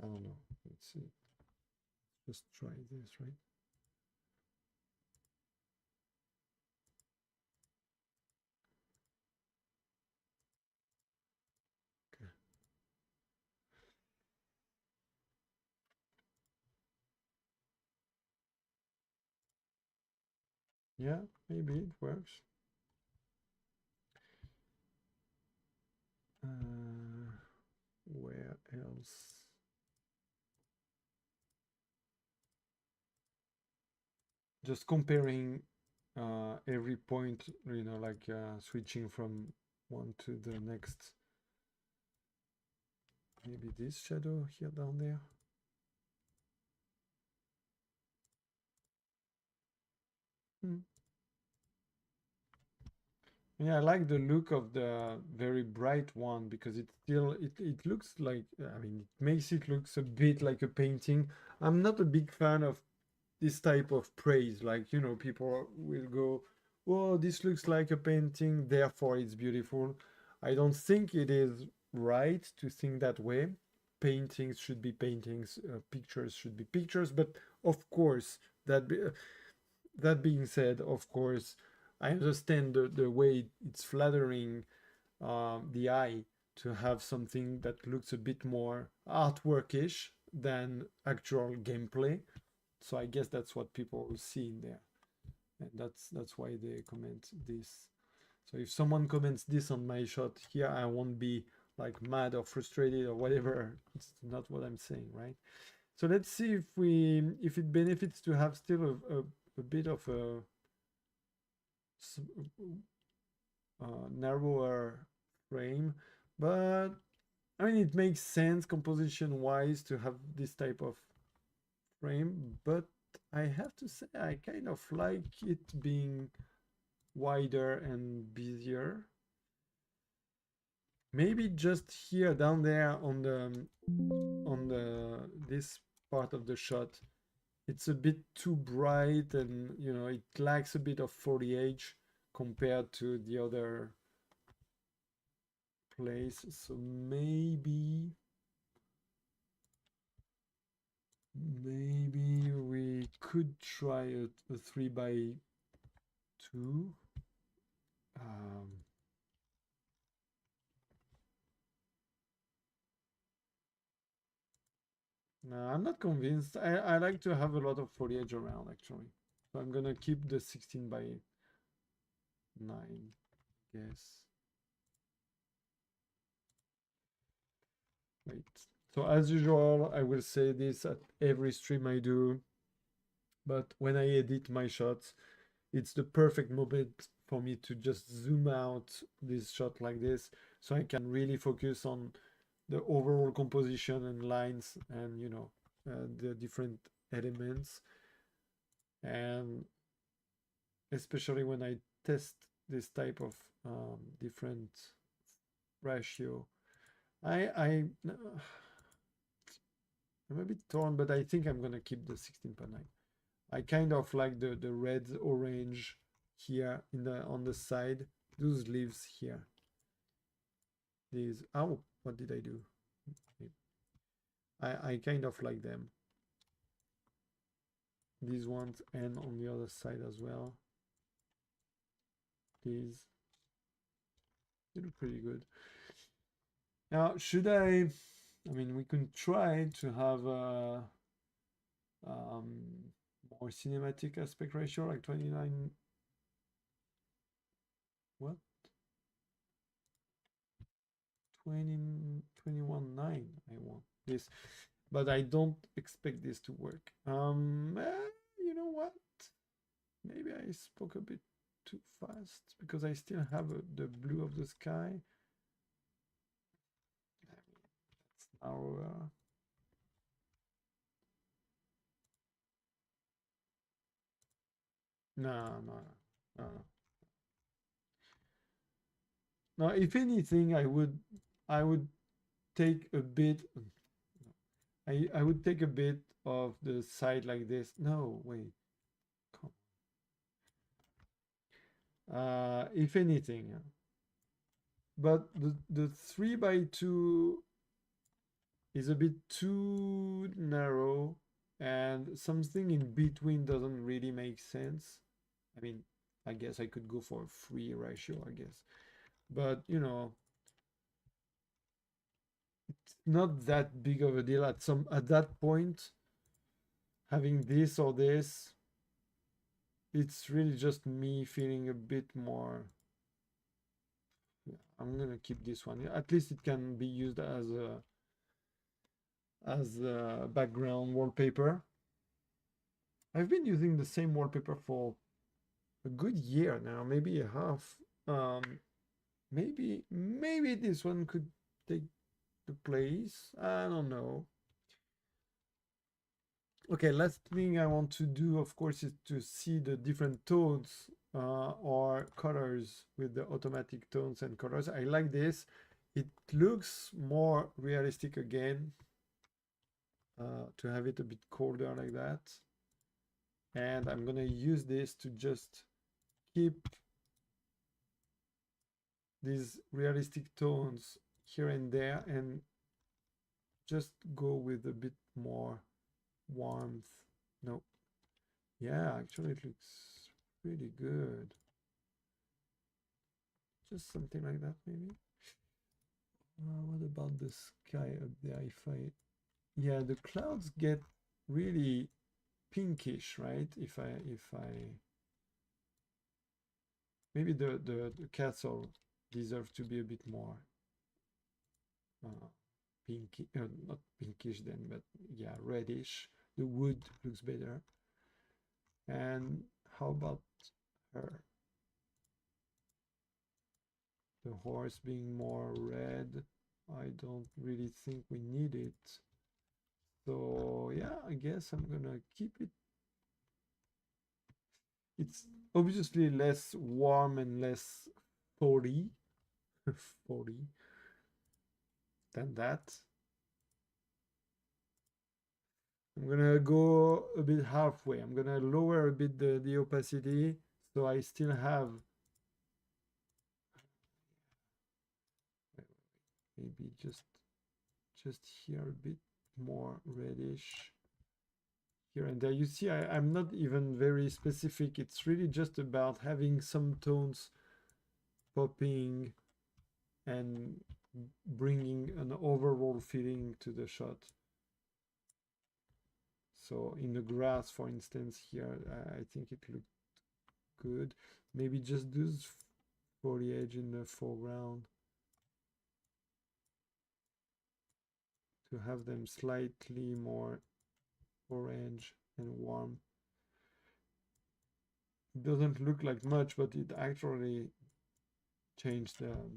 I don't know. Let's see. Just try this, right? Okay. Yeah, maybe it works. Where else? Just comparing every point, you know, like switching from one to the next. Maybe this shadow here down there. Yeah, I like the look of the very bright one because it still it looks like, I mean, it makes it looks a bit like a painting. I'm not a big fan of this type of praise, like, you know, people will go, "Well, this looks like a painting, therefore it's beautiful." I don't think it is right to think that way. Paintings should be paintings, pictures should be pictures, but of course, that being said, of course, I understand the way it's flattering the eye to have something that looks a bit more artworkish than actual gameplay. So I guess that's what people see in there, and that's why they comment this. So if someone comments this on my shot here, I won't be like mad or frustrated or whatever. It's not what I'm saying, right? So let's see if it benefits to have still a bit of a narrower frame, but I mean, it makes sense composition wise to have this type of frame, but I have to say I kind of like it being wider and busier. Maybe just here down there on the this part of the shot, it's a bit too bright, and you know, it lacks a bit of foliage compared to the other place. So maybe we could try a 3x2. No, I'm not convinced. I like to have a lot of foliage around, actually. So I'm gonna keep the 16x9, yes. Wait. So as usual, I will say this at every stream I do, but when I edit my shots, it's the perfect moment for me to just zoom out this shot like this, so I can really focus on the overall composition and lines and, you know, the different elements. And especially when I test this type of different ratio, I'm a bit torn, but I think I'm gonna keep the 16:9. I kind of like the red orange here in the on the side. Those leaves here. These, oh, what did I do? I kind of like them. These ones, and on the other side as well. These, they look pretty good. Now, should I mean, we can try to have a more cinematic aspect ratio, like 29. What? 21.9. I want this, but I don't expect this to work. You know what? Maybe I spoke a bit too fast because I still have the blue of the sky. That's narrower. No, no, no. No, if anything, I would take a bit. I would take a bit of the side like this. No, wait. Come. If anything, but the 3x2 is a bit too narrow, and something in between doesn't really make sense. I mean, I guess I could go for a 3 ratio, I guess. But, you know, it's not that big of a deal at that point. Having this or this, it's really just me feeling a bit more. Yeah, I'm gonna keep this one. At least it can be used as a background wallpaper. I've been using the same wallpaper for a good year now, maybe a half. Maybe this one could take the place. I don't know. Okay, last thing I want to do, of course, is to see the different tones or colors with the automatic tones and colors. I like this. It looks more realistic again to have it a bit colder like that. And I'm gonna use this to just keep these realistic tones here and there and just go with a bit more warmth. No. Yeah, actually it looks really good. Just something like that maybe. What about the sky up there? If I, yeah, the clouds get really pinkish, right? If I maybe the castle deserves to be a bit more pinky, not pinkish then, but yeah, reddish. The wood looks better. And how about her? The horse being more red, I don't really think we need it. So yeah, I guess I'm gonna keep it. It's obviously less warm and less 40 40 than that. I'm gonna go a bit halfway. I'm gonna lower a bit the opacity so I still have maybe just here a bit more reddish here and there. You see, I'm not even very specific. It's really just about having some tones popping and bringing an overall feeling to the shot. So in the grass, for instance, here, I think it looked good. Maybe just do foliage in the foreground to have them slightly more orange and warm. It doesn't look like much, but it actually changed the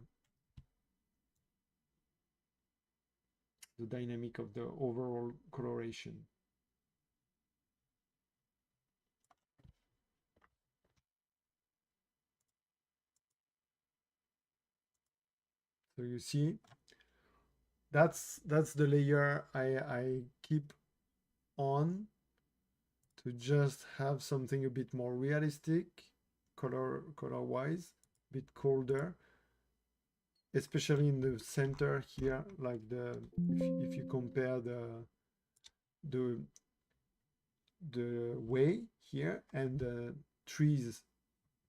dynamic of the overall coloration. So you see, that's the layer I keep on to just have something a bit more realistic, color wise, a bit colder, especially in the center here, like if you compare the way here and the trees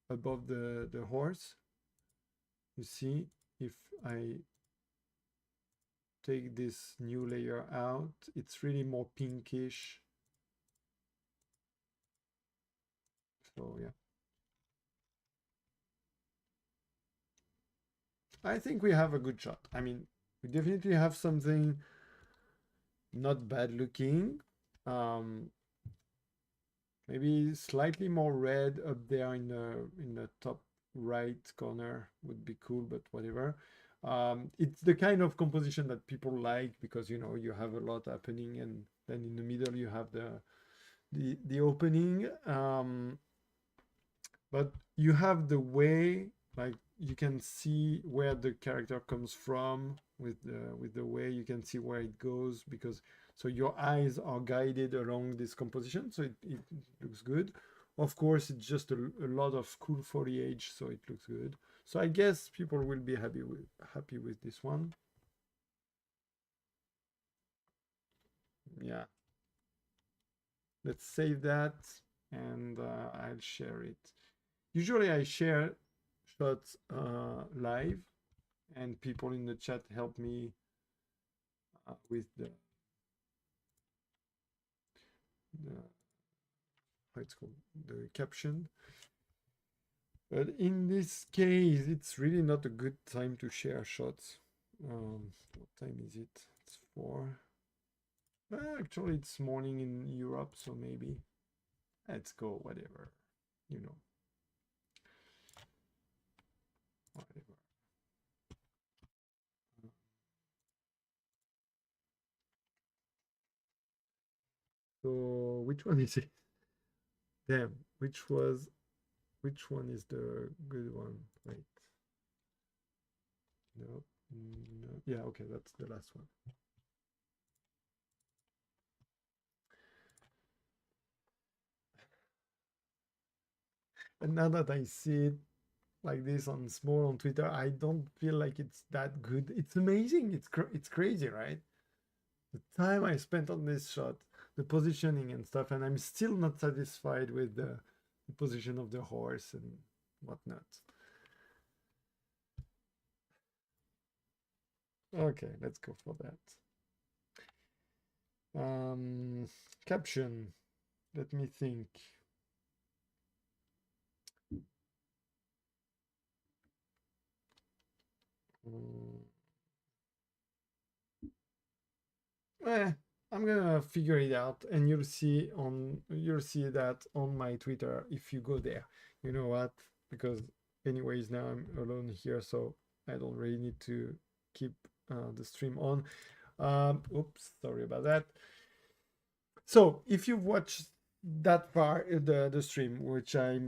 above the horse. You see, if I take this new layer out, it's really more pinkish. So yeah, I think we have a good shot. I mean, we definitely have something not bad looking. Maybe slightly more red up there in the top right corner would be cool, but whatever. It's the kind of composition that people like because you know you have a lot happening, and then in the middle you have the opening. But you have the way, like you can see where the character comes from with the way. You can see where it goes because so your eyes are guided along this composition, so it looks good. Of course, it's just a lot of cool foliage, so it looks good. So I guess people will be happy with this one. yeah, let's save that, and I'll share it. Usually I share shots live, and people in the chat help me with the how it's called, the caption. But in this case, it's really not a good time to share shots. What time is it? It's 4. Actually, it's morning in Europe, so maybe let's go, whatever, you know, whatever. So which one is it? Damn, which one is the good one? Wait. No, no. Yeah, okay, that's the last one. And now that I see it like this on small on Twitter, I don't feel like it's that good. It's amazing. It's crazy, right? The time I spent on this shot, the positioning and stuff, and I'm still not satisfied with the position of the horse and whatnot. Okay, let's go for that. Caption. Let me think. I'm gonna figure it out, and you'll see that on my Twitter if you go there. You know what? Because anyways, now I'm alone here, so I don't really need to keep the stream on. Oops, sorry about that. So if you've watched that far the stream, which I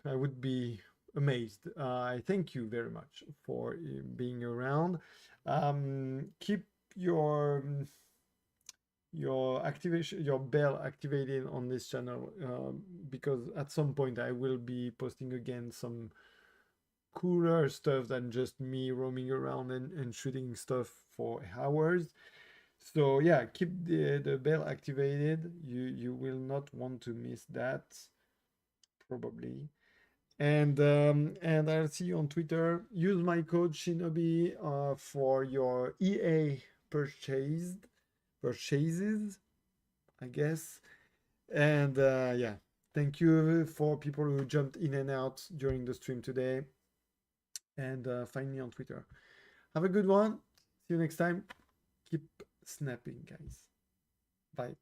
would be amazed. I thank you very much for being around. Keep your activation, your bell activated on this channel, because at some point I will be posting again some cooler stuff than just me roaming around and shooting stuff for hours. So yeah, keep the bell activated. You will not want to miss that, probably. And I'll see you on Twitter. Use my code Shinobi for your EA purchases, I guess. And yeah, thank you for people who jumped in and out during the stream today. And find me on Twitter. Have a good one. See you next time. Keep snapping, guys. Bye.